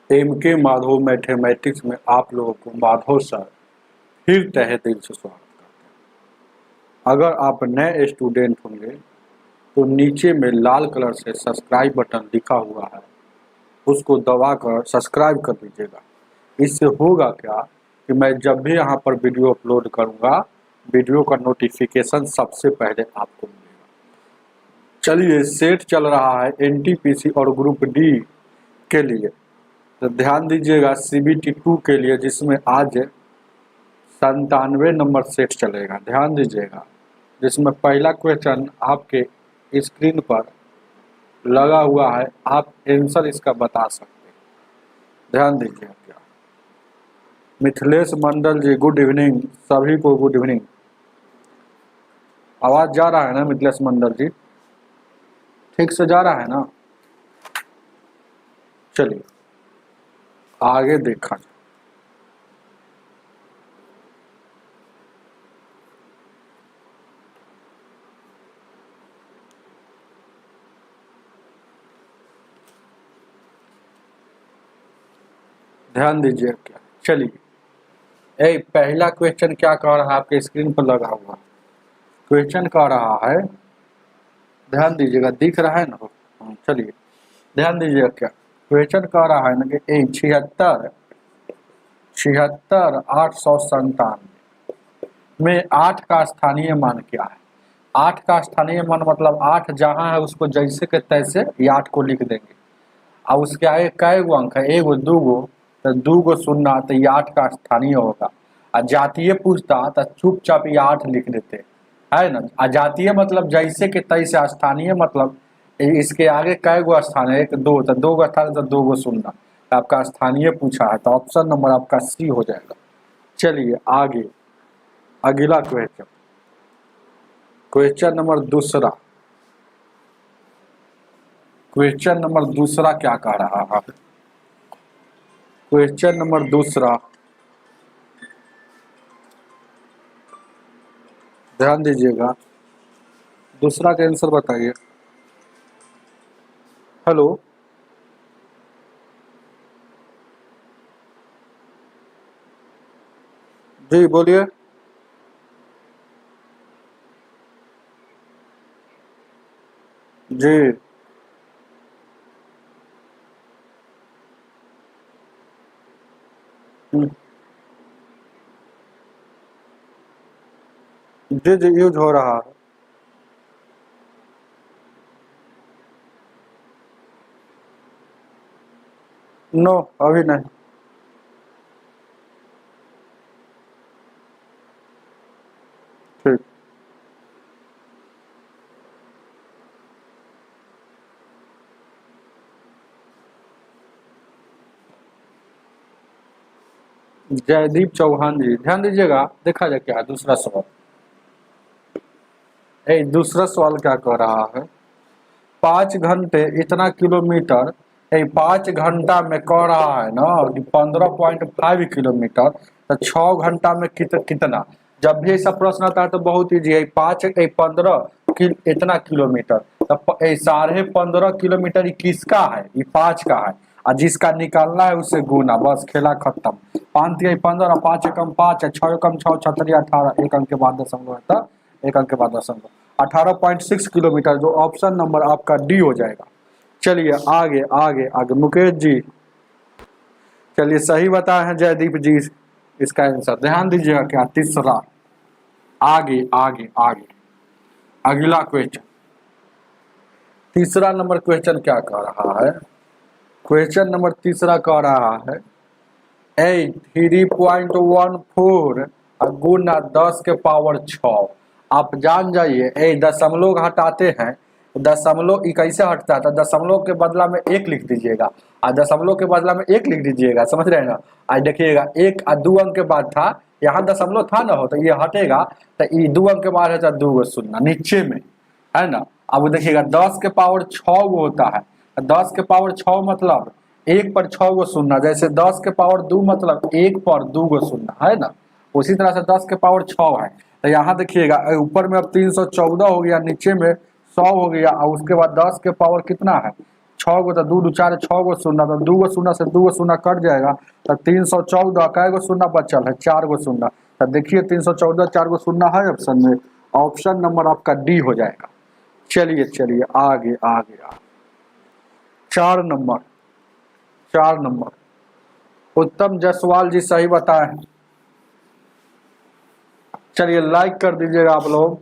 M के Madhav mathematics में आप लोगों को माधव सर फिर तहे दिल से स्वागत करते हैं। अगर आप नए स्टूडेंट होंगे तो नीचे में लाल कलर से सब्सक्राइब बटन लिखा हुआ है, उसको दबाकर सब्सक्राइब कर दीजिएगा। इससे होगा क्या कि मैं जब भी यहाँ पर वीडियो अपलोड करूँगा, वीडियो का नोटिफिकेशन सबसे पहले आपको मिलेगा। चलिए, सेट चल रहा है एनटीपीसी और ग्रुप डी के लिए, तो ध्यान दीजिएगा सीबीटी 2 के लिए, जिसमें आज 97 नंबर सेट चलेगा। ध्यान दीजिएगा, जिसमें पहला क्वेश्चन आपके स्क्रीन पर लगा हुआ है, आप आंसर इसका बता सकते हैं। ध्यान दीजिएगा। क्या मिथिलेश मंडल जी, गुड इवनिंग। सभी को गुड इवनिंग। आवाज जा रहा है ना मिथिलेश मंडल जी? ठीक से जा रहा है ना? चलिए आगे देखा जाए। ध्यान दीजिए। क्या चलिए, पहला क्वेश्चन क्या कह रहा है, आपके स्क्रीन पर लगा हुआ क्वेश्चन कह रहा है, ध्यान दीजिएगा, दिख रहा है ना? चलिए ध्यान दीजिएगा। क्या क्वेश्चन कह रहा है ना कि 76 897 में 8 का स्थानीय मान क्या है? 8 का स्थानीय मान मतलब 8 जहाँ है उसको जैसे के तैसे ये 8 को लिख देंगे। अब उसके आगे कै गो अंक है? एगो, दूगो, तो 2 गो शून्य, तो ये 8 का स्थानीय होगा। और जातीय पूछता तो चुपचाप ये 8 लिख देते, है ना? अजातीय मतलब जैसे के तैसे, स्थानीय मतलब इसके आगे कै गो स्थान है? 1 2, तो 2 गो स्थान, तो 2 गो शून्य, आपका स्थानीय पूछा है, तो ऑप्शन नंबर आपका सी हो जाएगा। चलिए आगे, अगला क्वेश्चन, क्वेश्चन नंबर दूसरा। क्वेश्चन नंबर दूसरा क्या कह रहा है? क्वेश्चन नंबर दूसरा, ध्यान दीजिएगा, दूसरा का आंसर बताइए। हेलो, जी बोलिए। जी जी जी यूज हो रहा है। नो, अभी नहीं। ठीक, जयदीप चौहान जी, ध्यान दीजिएगा, देखा जाए क्या है दूसरा सवाल। दूसरा सवाल क्या कह रहा है? 5 घंटे इतना किलोमीटर, 5 घंटा में कह रहा है ना कि 15.5 किलोमीटर, तो 6 घंटा में कितना? जब भी ऐसा प्रश्न आता है तो बहुत ईजी है। 5 15 इतना किलोमीटर, तो 15.5 किलोमीटर ये किसका है? ये 5 का है, और जिसका निकालना है उससे गुना, बस खेला खत्म। 5 3 15, 5 एकम 5, 6 एकम 6, 6 3 18, एक अंक के बाद दशमलव है, तो एक अंक के बाद दशमलव, 18.6 किलोमीटर, जो ऑप्शन नंबर आपका डी हो जाएगा। चलिए आगे आगे आगे, मुकेश जी, चलिए सही बताए हैं जयदीप जी इसका आंसर। ध्यान दीजिएगा। क्या तीसरा, आगे आगे आगे, अगला क्वेश्चन, तीसरा नंबर क्वेश्चन क्या कह रहा है? क्वेश्चन नंबर तीसरा कह रहा है 3.14 गुना 10 के पावर 6। आप जान जाइए, दशमलव हटाते हैं, दशमलव कैसे हटता है? तो दशमलव के बदला में 1 लिख दीजिएगा, और दशमलव के बदला में 1 लिख दीजिएगा, समझ रहे हैं ना? आज देखिएगा, 1 और 2 अंक के बाद था, यहाँ दशमलव था ना, हो तो ये हटेगा, तो ये 2 अंक के बाद है, 2 गो शून्य नीचे में, है ना? अब देखिएगा 10 के पावर 6 वो होता है, 10 के पावर 6 मतलब 1 पर 6 गो शून्य, जैसे 10 के पावर 2 मतलब 1 पर 2 गो शून्य, है ना? उसी तरह से 10 के पावर 6 है, तो यहाँ देखिएगा ऊपर में अब 314 हो गया, नीचे में 100 हो गया, और उसके बाद 10 के पावर कितना है? 6 गो तो 2 2 4 6 गो शून्य, तो 2 गो शून्य से 2 गो शून्य कट जाएगा, तो 314 कै गो शून्य बचल है, 4 गो शून्य। तो देखिए 314 4 गो शून्य है ऑप्शन में, ऑप्शन नंबर आपका डी हो जाएगा। चलिए चलिए आगे आगे आगे 4 नंबर, 4 नंबर उत्तम जायसवाल जी सही बताएं। चलिए लाइक कर दीजिएगा आप लोग।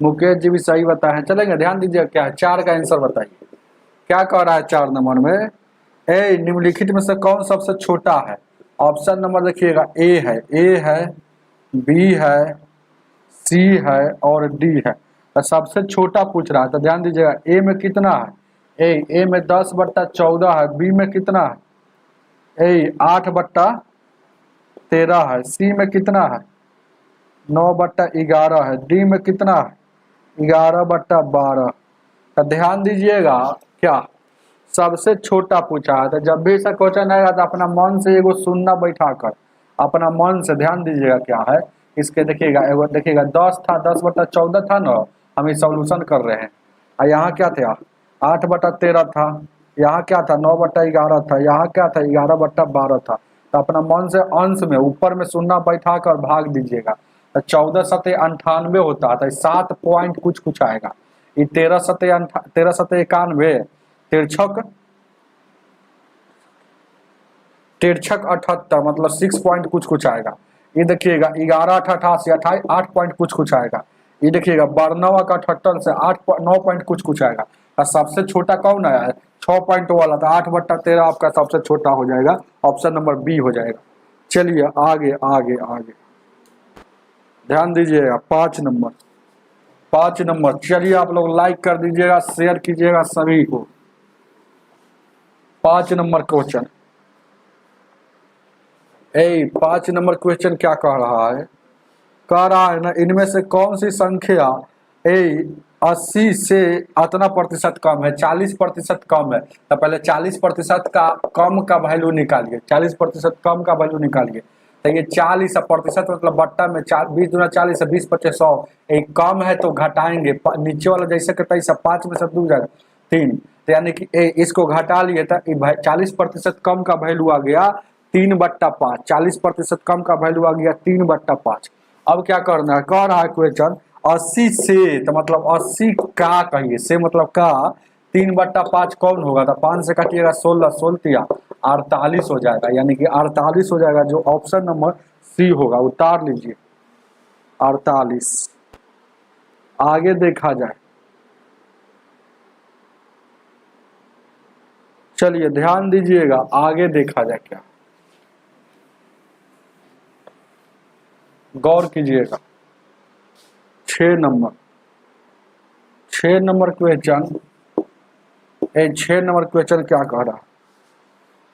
मुकेश जी भी सही बताए हैं। चलेंगे, ध्यान दीजिएगा क्या है, 4 का आंसर बताइए क्या कह रहा है 4 नंबर में। ए निम्नलिखित में से कौन सबसे छोटा है? ऑप्शन नंबर देखिएगा, ए है, बी है, सी है और डी है। तो सबसे छोटा पूछ रहा है, तो ध्यान दीजिएगा ए में कितना है, ए में 10/14 है, बी में कितना है, ए 8/13 है, सी में कितना है 9/11 है, डी में कितना है 11/12। तो ध्यान दीजिएगा क्या सबसे छोटा पूछा है। तो जब भी ऐसा क्वेश्चन आएगा तो अपना मन से एगो शून्य बैठा कर, अपना मन से ध्यान दीजिएगा क्या है इसके। देखिएगा एगो देखिएगा 10 था, 10/14 था ना, हम ये सॉल्यूशन कर रहे हैं। और यहाँ क्या था 8/13 था, यहाँ क्या था 9/11 था, यहाँ क्या था 11/12 था। तो अपना मन से अंश में ऊपर में शून्य बैठा कर भाग दीजिएगा। तो 14 सतह 98 होता है, तो 7 पॉइंट कुछ कुछ आएगा। ये 13 सतह 91, तिरछक 78 मतलब 6 पॉइंट कुछ कुछ आएगा। ये देखिएगा 11 88 28 8 पॉइंट कुछ कुछ आएगा। ये देखिएगा 92 का 78 से 9 पॉइंट कुछ कुछ आएगा। और सबसे छोटा कौन है 6 पॉइंट वाला, तो 8/13 आपका सबसे छोटा हो जाएगा, ऑप्शन नंबर बी हो जाएगा। चलिए आगे आगे आगे ध्यान दीजिएगा 5 नंबर, 5 नंबर। चलिए आप लोग लाइक कर दीजिएगा, शेयर कीजिएगा सभी को। 5 नंबर क्वेश्चन, 5 नंबर क्वेश्चन क्या कह रहा है, कह रहा है ना इनमें से कौन सी संख्या 80 से इतना प्रतिशत कम है, 40% कम है। तो पहले 40% का कम का वैल्यू निकालिए, 40% कम का वैल्यू निकालिए। तो ये 40% मतलब बट्टा में 20 दूना 40 है, 20 25 100। एक कम है तो घटाएंगे, नीचे वाला जैसे कि तैसा 5 में से 2 जाएगा 3, तो यानी कि इसको घटा लिए तो 40% कम का वैल्यू आ गया 3/5। 40% कम का वैल्यू आ गया 3/5। अब क्या करना है, कह रहा है क्वेश्चन 80 से, तो मतलब 80 का कहिए, से मतलब का 3/5 कौन होगा, तो 5 से काटिएगा 16, 16 48 हो जाएगा, यानी कि 48 हो जाएगा, जो ऑप्शन नंबर सी होगा। उतार लीजिए 48। आगे देखा जाए, चलिए ध्यान दीजिएगा आगे देखा जाए क्या, गौर कीजिएगा। 6 number, 6 number question, 6 number question क्या कह रहा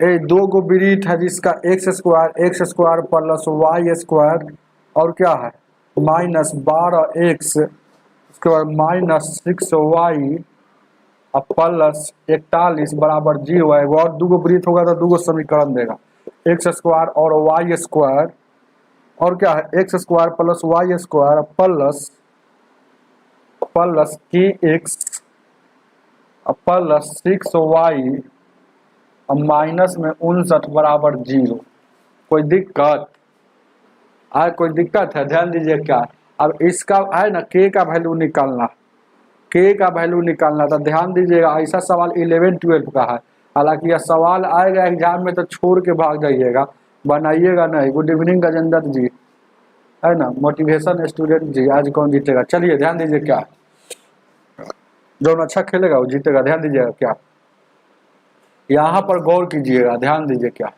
है, 2 गो वृत्त है जिसका x² प्लस y² और क्या है -12x, उसके बाद -6y प्लस 41 बराबर 0 है। और 2 गो वृत्त होगा तो 2 गो समीकरण देगा, x² और y² और क्या है x² plus y² plus kx plus 6y minus में 59 बराबर 0। कोई दिक्कत कोई दिक्कत है? ध्यान दीजिए क्या, अब इसका है ना k का वैल्यू निकालना, k का वैल्यू निकालना। तो ध्यान दीजिएगा ऐसा सवाल 11 12 का है, हालांकि यह सवाल आएगा एग्जाम में तो छोड़ के भाग जाइएगा, बनाइएगा नहीं। गुड इवनिंग गजेंद्र जी, है ना, मोटिवेशन स्टूडेंट जी। आज कौन जीतेगा? चलिए ध्यान दीजिए क्या, जो अच्छा खेलेगा वो जीतेगा। ध्यान दीजिएगा क्या, यहाँ पर गौर कीजिएगा, ध्यान दीजिए क्या,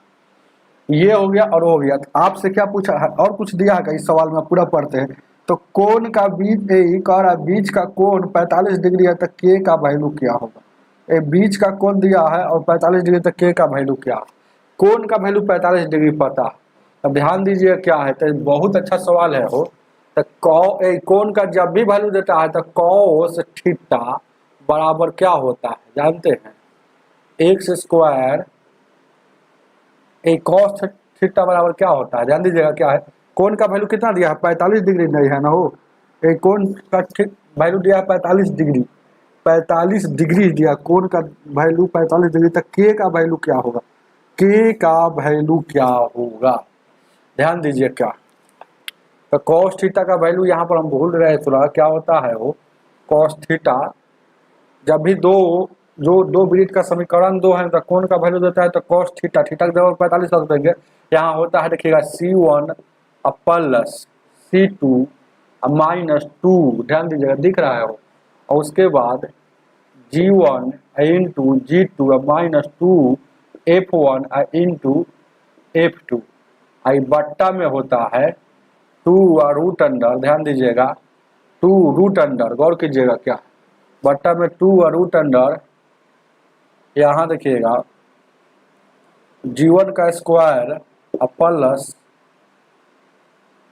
ये हो गया और हो गया। आपसे क्या पूछा है और कुछ दिया है इस सवाल में, पूरा पढ़ते हैं। तो कोण का बीच कह रहा है बीच का कोण 45 डिग्री है, तो के का वैल्यू क्या होगा। बीच का कोण दिया है और 45 डिग्री, तो के का वैल्यू क्या है। कोण का वैल्यू 45 डिग्री पता है, तो ध्यान दीजिए क्या है। तो बहुत अच्छा सवाल है हो। तो कोण का जब भी वैल्यू देता है तो कॉस थीटा बराबर क्या होता है जानते हैं, x²। कॉस थीटा बराबर क्या होता है, ध्यान दीजिएगा क्या है। कोण का वैल्यू कितना दिया है 45 डिग्री नहीं है ना हो, कोण का वैल्यू दिया है 45 डिग्री, 45 डिग्री दिया, कोण का वैल्यू 45 डिग्री, तक के का वैल्यू क्या होगा, के का वैल्यू क्या होगा, ध्यान दीजिए क्या। तो कॉस थीटा का वैल्यू यहाँ पर हम भूल रहे हैं थोड़ा, क्या होता है वो कॉस थीटा, जब भी दो वृत्त का समीकरण दो है तो कोण का वैल्यू देता है, तो कॉस थीटा, थीटा की जगह 45 रख देंगे, यहाँ होता है देखिएगा C1 प्लस C2 माइनस 2, ध्यान दीजिएगा दिख रहा है वो, और उसके बाद G1 into G2 minus 2 F1 into F2, आई बट्टा में होता है 2 रूट अंडर, ध्यान दीजिएगा 2 रूट अंडर, गौर कीजिएगा क्या, बट्टा में 2 रूट अंडर, यहाँ देखिएगा G1 का स्क्वायर प्लस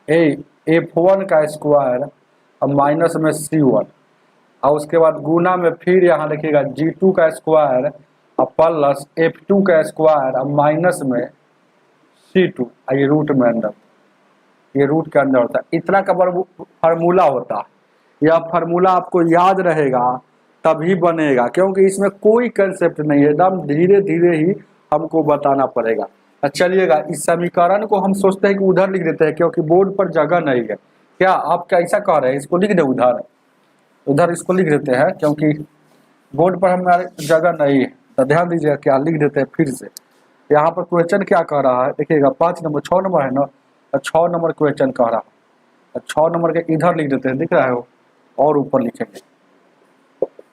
F1 का स्क्वायर माइनस में C1, और उसके बाद गुना में फिर यहाँ देखिएगा G2 का स्क्वायर प्लस F2 का स्क्वायर माइनस में C2, ये रूट में अंदर, ये रूट के अंदर होता है, इतना का फार्मूला होता है। यह फार्मूला आपको याद रहेगा तभी बनेगा, क्योंकि इसमें कोई कंसेप्ट नहीं है, एकदम धीरे धीरे ही हमको बताना पड़ेगा। चलिएगा, इस समीकरण को हम सोचते हैं कि उधर लिख देते हैं, क्योंकि बोर्ड पर जगह नहीं है। क्या आप क्या ऐसा कह रहे हैं, इसको लिख दे उधर इसको लिख देते हैं, क्योंकि बोर्ड पर हमारे जगह नहीं है। तो ध्यान दीजिएगा क्या लिख देते हैं फिर से। यहाँ पर क्वेश्चन क्या कह रहा है देखिएगा, 5 नंबर 6 नंबर है ना, 6 नंबर क्वेश्चन कह रहा है, 6 नंबर के इधर लिख देते हैं, दिख रहा है वो, और ऊपर लिखेंगे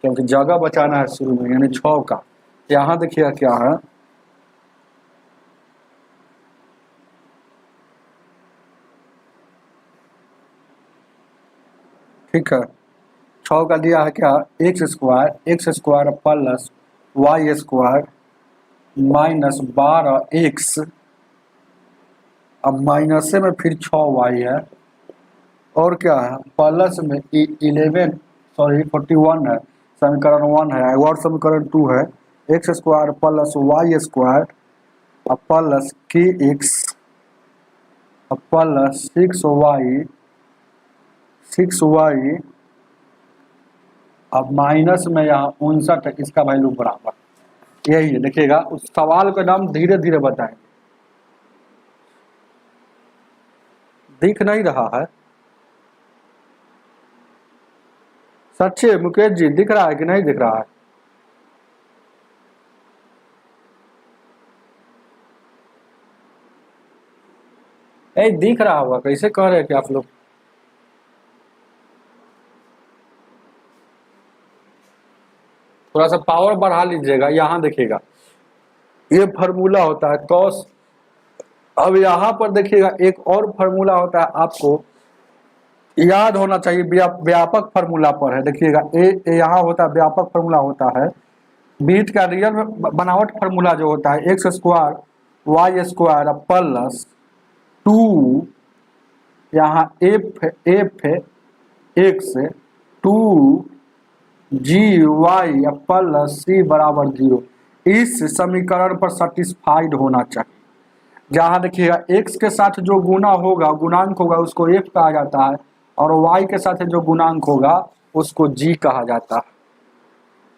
क्योंकि जगह बचाना है शुरू में, यानी 6 का। यहाँ देखिएगा क्या है, ठीक है, 6 का दिया है क्या, x square plus y square minus 12x, अब माइनस में फिर 6y है, और क्या है प्लस में 41 है, समीकरण 1 है, और समीकरण 2 है, x square plus y square plus k x plus 6y अब माइनस में यहाँ 59 है, इसका वैल्यू बराबर, यही है। देखिएगा उस सवाल का नाम धीरे धीरे बताएंगे, दिख नहीं रहा है सच्चे मुकेश जी, दिख रहा है कि नहीं दिख रहा है, दिख रहा होगा, कैसे कह रहे हैं कि आप लोग, थोड़ा सा पावर बढ़ा लीजिएगा। यहाँ देखिएगा ये फार्मूला होता है कॉस, अब यहाँ पर देखिएगा एक और फार्मूला होता है, आपको याद होना चाहिए, व्यापक फार्मूला पर है। देखिएगा यहाँ होता है व्यापक फार्मूला होता है, बीट का रियल में बनावट फार्मूला जो होता है x square y square plus 2 यहाँ f x 2 g y plus c बराबर 0, इस समीकरण पर सेटिस्फाइड होना चाहिए। जहाँ देखिएगा x के साथ जो गुना होगा, गुणांक होगा, उसको f कहा जाता है, और y के साथ जो गुणांक होगा उसको g कहा जाता है,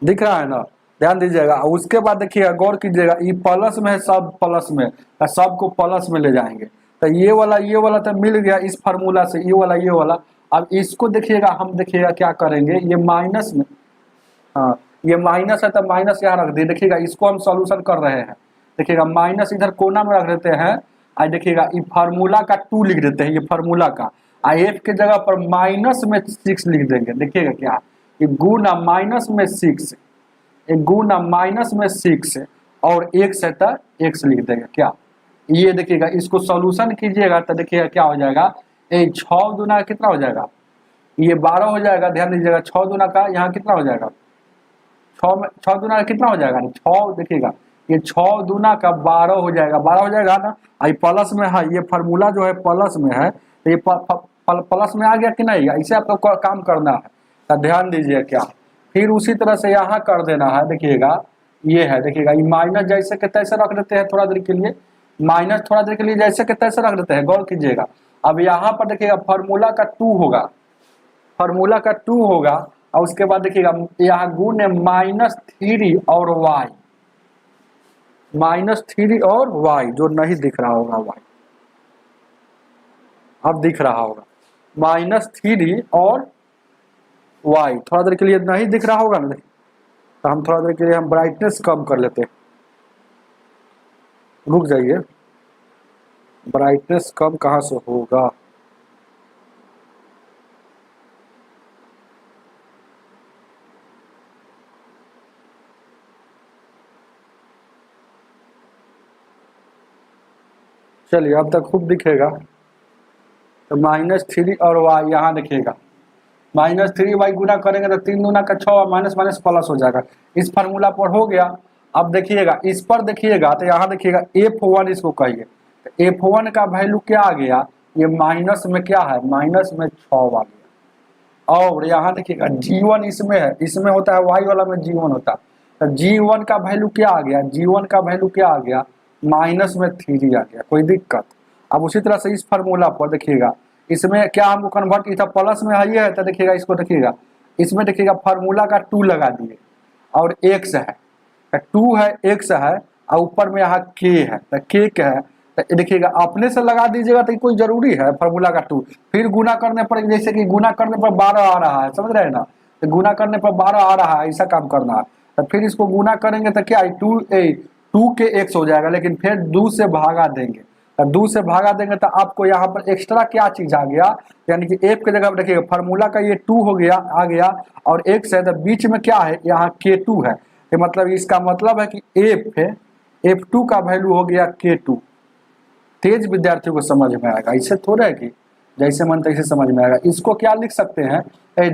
दिख रहा है ना, ध्यान दीजिएगा। उसके बाद देखिएगा गौर कीजिएगा, ये प्लस में है, सब प्लस में, सबको प्लस में ले जाएंगे, तो ये वाला तो मिल गया इस फार्मूला से, ये वाला। अब इसको देखिएगा, हम देखिएगा क्या करेंगे, ये माइनस में, हाँ ये माइनस है तो माइनस यहाँ रख दिए। देखिएगा इसको हम सॉल्यूशन कर रहे हैं, देखिएगा माइनस इधर कोना में रख देते हैं, आज देखिएगा ये फार्मूला का 2 लिख देते हैं, ये फार्मूला का, एफ के जगह पर माइनस में 6 लिख देंगे। देखिएगा क्या, ये गुना माइनस में 6, एक गुना माइनस में 6 और x है तो x लिख देंगे क्या, ये देखिएगा इसको सॉल्यूशन कीजिएगा तो देखिएगा क्या हो जाएगा, ये 6 दूना कितना हो जाएगा, ये 12 हो जाएगा। ध्यान दीजिएगा 6 दूना का यहाँ कितना हो जाएगा, 6 दूना का कितना हो जाएगा, 6, देखिएगा ये 6 दूना का 12 हो जाएगा, 12 हो जाएगा ना, आई प्लस में है, ये फार्मूला जो है प्लस में है, तो ये प्लस में आ गया कि नहीं, ऐसे आप लोग काम करना है। तो ध्यान दीजिए क्या, फिर उसी तरह से यहाँ कर देना है। देखिएगा ये है, देखिएगा ये माइनस जैसे के तैसे रख देते हैं, थोड़ा देर के लिए माइनस, थोड़ा देर के लिए जैसे के तैसे रख देते हैं, गौर कीजिएगा। अब यहाँ पर देखिएगा फार्मूला का 2 होगा, फार्मूला का 2 होगा, और उसके बाद देखिएगा यहाँ गुण है -3 और y, -3 और y, जो नहीं दिख रहा होगा y, अब दिख रहा होगा -3 और y, थोड़ा देर के लिए नहीं दिख रहा होगा ना, तो हम थोड़ा देर के लिए हम ब्राइटनेस कम कर लेते हैं, रुक जाइए, ब्राइटनेस कम कहाँ से होगा, चलिए अब तक खूब दिखेगा। तो -3 और y यहाँ देखिएगा, -3y गुना करेंगे तो 3 दूना का 6, माइनस माइनस प्लस हो जाएगा, इस फार्मूला पर हो गया। अब देखिएगा इस पर देखिएगा तो यहाँ देखिएगा f1 इसको कहिए, तो f1 का वैल्यू क्या आ गया, ये माइनस में क्या है, माइनस में 6 आ गया। और यहाँ देखिएगा g1 इसमें है, इसमें होता है y वाला में g1 होता है, तो g1 का वैल्यू क्या आ गया, g1 का वैल्यू क्या आ गया, माइनस में 3 आ गया, कोई दिक्कत। अब उसी तरह से इस फार्मूला पर देखिएगा, इसमें क्या हमको कन्वर्ट किया था, प्लस में है, ये है, तो देखिएगा इसको देखिएगा, इसमें देखिएगा फार्मूला का 2 लगा दिए और x है, 2 है, x है, और ऊपर में यहाँ k है, तो k क्या है, तो देखिएगा अपने से लगा दीजिएगा, तो कोई जरूरी है फार्मूला का 2, फिर गुना करने पर, जैसे कि गुना करने पर 12 आ रहा है, समझ रहे हैं ना, तो गुना करने पर 12 आ रहा है, ऐसा काम करना है। तो फिर इसको गुना करेंगे तो क्या है, 2 के x हो जाएगा, लेकिन फिर 2 से भागा देंगे, तो 2 से भागा देंगे तो आपको यहाँ पर एक्स्ट्रा क्या चीज आ गया, यानी कि f की जगह पर देखिएगा फार्मूला का ये 2 हो गया, आ गया, और x है, तो बीच में क्या है, यहाँ k2 है, तो मतलब इसका मतलब है कि f2 का वैल्यू हो गया k2। तेज विद्यार्थियों को समझ में आएगा, ऐसे थोड़ा है कि जैसे मन तैसे समझ में आएगा। इसको क्या लिख सकते हैं,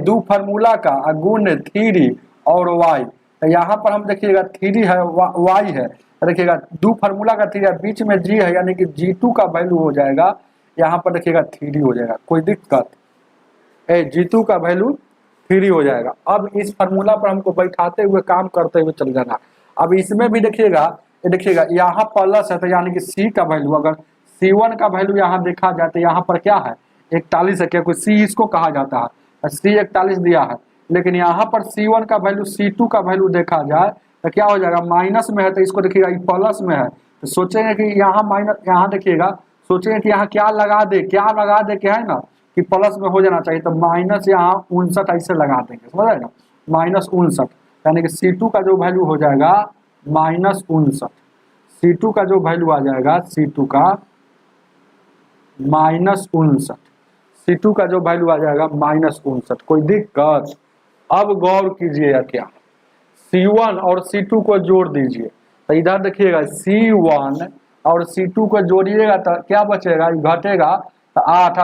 2 फार्मूला का गुण 3 और y, तो यहाँ पर हम देखिएगा 3 है, y है, देखिएगा 2 फार्मूला का 3 है, बीच में g है, यानी कि g2 का वैल्यू हो जाएगा, यहाँ पर देखिएगा 3 हो जाएगा, कोई दिक्कत, g2 का वैल्यू 3 हो जाएगा। अब इस फार्मूला पर हमको बैठाते हुए काम करते हुए चल जाना। अब इसमें भी देखिएगा, देखिएगा यहाँ प्लस है, तो यानी कि c का वैल्यू, अगर c1 का वैल्यू यहाँ देखा जाए तो यहाँ पर क्या है, 41 है, क्या कोई c इसको कहा जाता है, c 41 दिया है, लेकिन यहाँ पर c1 का वैल्यू c2 का वैल्यू देखा जाए तो क्या हो जाएगा, माइनस में है, तो इसको देखिएगा ये प्लस में है, तो सोचेंगे कि यहाँ माइनस, यहाँ देखिएगा सोचेंगे कि यहाँ क्या लगा दे, क्या लगा दे, क्या है ना कि प्लस में हो जाना चाहिए, तो माइनस यहाँ 59 ऐसे लगा देंगे, समझ रहे ना, -59, यानी कि c2 का जो वैल्यू हो जाएगा -59, c2 का जो वैल्यू आ जाएगा, c2 का -59, c2 का जो वैल्यू आ जाएगा -59, कोई दिक्कत। अब गौर कीजिएगा, क्या c1 और c2 को जोड़ दीजिए, तो इधर देखिएगा c1 और c2 को जोड़िएगा तो क्या बचेगा, घटेगा, तो 8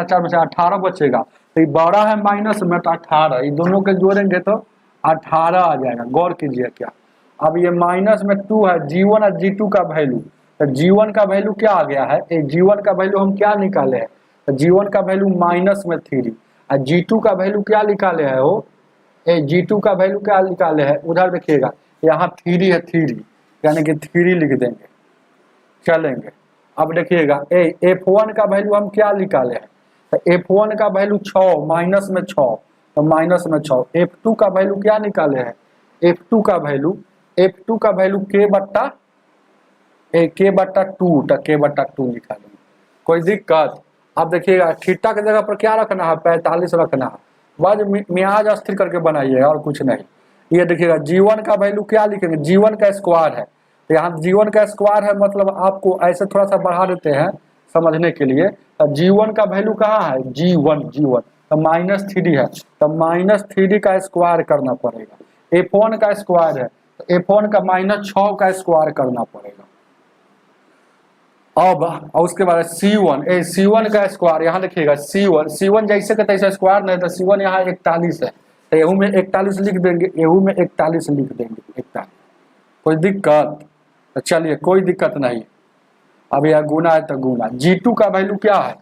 4 में से 18 बचेगा, तो ये बड़ा है माइनस में, तो 18, ये दोनों के जोड़ेंगे तो 18 आ जाएगा। गौर कीजिए क्या, अब ये माइनस में 2 है, g1 और g2 का वैल्यू, तो g1 का वैल्यू क्या आ गया है, g1 का वैल्यू हम क्या निकाले हैं, तो g1 का वैल्यू -3, और g2 का वैल्यू क्या निकाले है, वो g2 का वैल्यू क्या निकाले है, उधर देखिएगा यहाँ 3 है, 3 यानी कि 3 लिख देंगे, चलेंगे। अब देखिएगा f1 का वैल्यू हम क्या निकाले हैं, तो f1 का वैल्यू 6, माइनस में 6, तो माइनस में 6, f2 का वैल्यू क्या निकाले हैं, f2 का वैल्यू k/2, तो k/2 निकालेंगे, कोई दिक्कत। अब देखिएगा थीटा की जगह पर क्या रखना है, 45 रखना है, बस मियाज स्थिर करके बनाइए और कुछ नहीं। ये देखिएगा g1 का वैल्यू क्या लिखेंगे, g1 का स्क्वायर है, तो यहाँ जीवन का स्क्वायर है, मतलब आपको ऐसे थोड़ा सा बढ़ा देते हैं समझने के लिए, तो g1 का वैल्यू कहाँ है, g1 तो -3 है, तो -3 का स्क्वायर करना पड़ेगा, f1 का स्क्वायर है, तो f1 का -6 का स्क्वायर करना पड़ेगा। अब और उसके बाद c1 का स्क्वायर, यहाँ देखिएगा c1 जैसे का तैसे स्क्वायर नहीं, तो c1 यहाँ 41 है, तो एहू में 41 लिख देंगे, एहू में 41 लिख देंगे, 41, कोई दिक्कत, तो चलिए कोई दिक्कत नहीं। अब यह गुना है तो गुना, g2 का वैल्यू क्या है,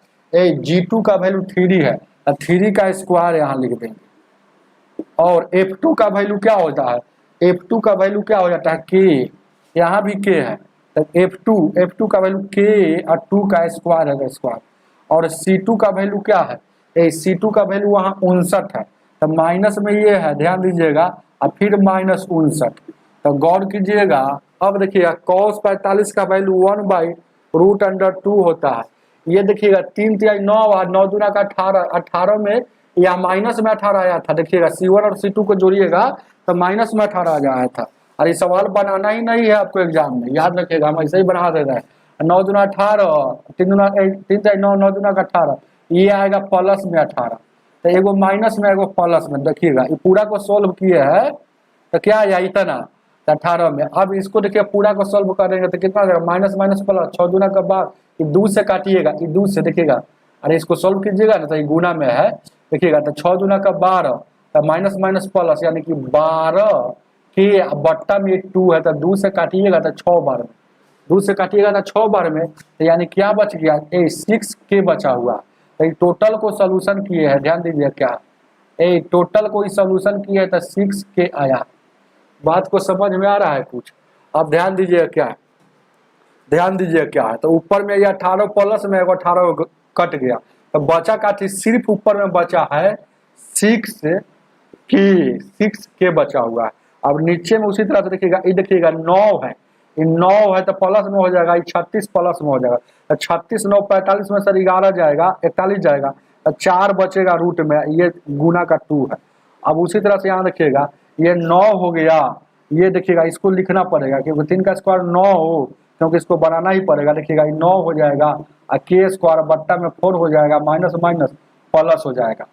g2 का वैल्यू 3 है, तो 3 का स्क्वायर यहाँ लिख देंगे। और f2 का वैल्यू क्या होता है, f2 का वैल्यू क्या हो जाता है, k, यहाँ भी k है, तो f2 का वैल्यू k और 2 का स्क्वायर है, स्क्वायर। और c2 का वैल्यू क्या है, c2 का वैल्यू वहाँ 59 है, तो माइनस में ये है, ध्यान दीजिएगा, और फिर -59। तो गौर कीजिएगा, अब देखिएगा cos 45 का वैल्यू 1/√2 होता है। ये देखिएगा 3 × 9 और 9 दूना का 18, 18 में या माइनस में 18 आया था। देखिएगा C1 और C2 को जोड़िएगा तो माइनस में 18 आ जाया था। और ये सवाल बनाना ही नहीं है आपको एग्जाम में, याद रखिएगा, हम ऐसे ही बना दे रहे हैं। 9 दूना 18, 3 × 9, 9 दूना का 18, ये आएगा प्लस में 18। तो एगो माइनस में एगो प्लस में, देखिएगा ये पूरा को सोल्व किए हैं तो क्या आया इतना 18 में। अब इसको देखिए पूरा को सोल्व करेंगे तो कितना आ जाएगा, माइनस माइनस प्लस, 6 दूना का 12, ये 2 से काटिएगा, ये 2 से, देखिएगा अरे इसको सोल्व कीजिएगा ना तो ये गुना में है, देखिएगा तो 6 दूना का 12, तो माइनस माइनस प्लस यानी कि 12 के बट्टा में 2 है, तो 2 से काटिएगा तो 6 बार में, 2 से काटिएगा ना 6 बार में, तो यानी क्या बच गया, 6 के बचा हुआ। तो टोटल को सोल्यूशन किए हैं, ध्यान दीजिए क्या टोटल को सोल्यूशन किए तो 6 के आया। बात को समझ में आ रहा है कुछ? अब ध्यान दीजिए क्या है, ध्यान दीजिए क्या है। तो ऊपर में ये 18 प्लस में 18 कट गया, तो बचा का सिर्फ ऊपर में बचा है 6 के बचा हुआ है। अब नीचे में उसी तरह से देखिएगा, ये देखिएगा 9 है, ये 9 है तो प्लस में हो जाएगा, ये 36 प्लस में हो जाएगा, तो 36 9 45 में सर 11 जाएगा, 41 जाएगा, तो 4 बचेगा रूट में, ये गुना का 2 है। अब उसी तरह से यहाँ देखिएगा ये 9 हो गया, ये देखिएगा इसको लिखना पड़ेगा क्योंकि 3 का स्क्वायर 9 हो, क्योंकि इसको बनाना ही पड़ेगा। देखिएगा ये 9 हो जाएगा और के स्क्वायर बट्टा में 4 हो जाएगा, माइनस माइनस प्लस हो जाएगा,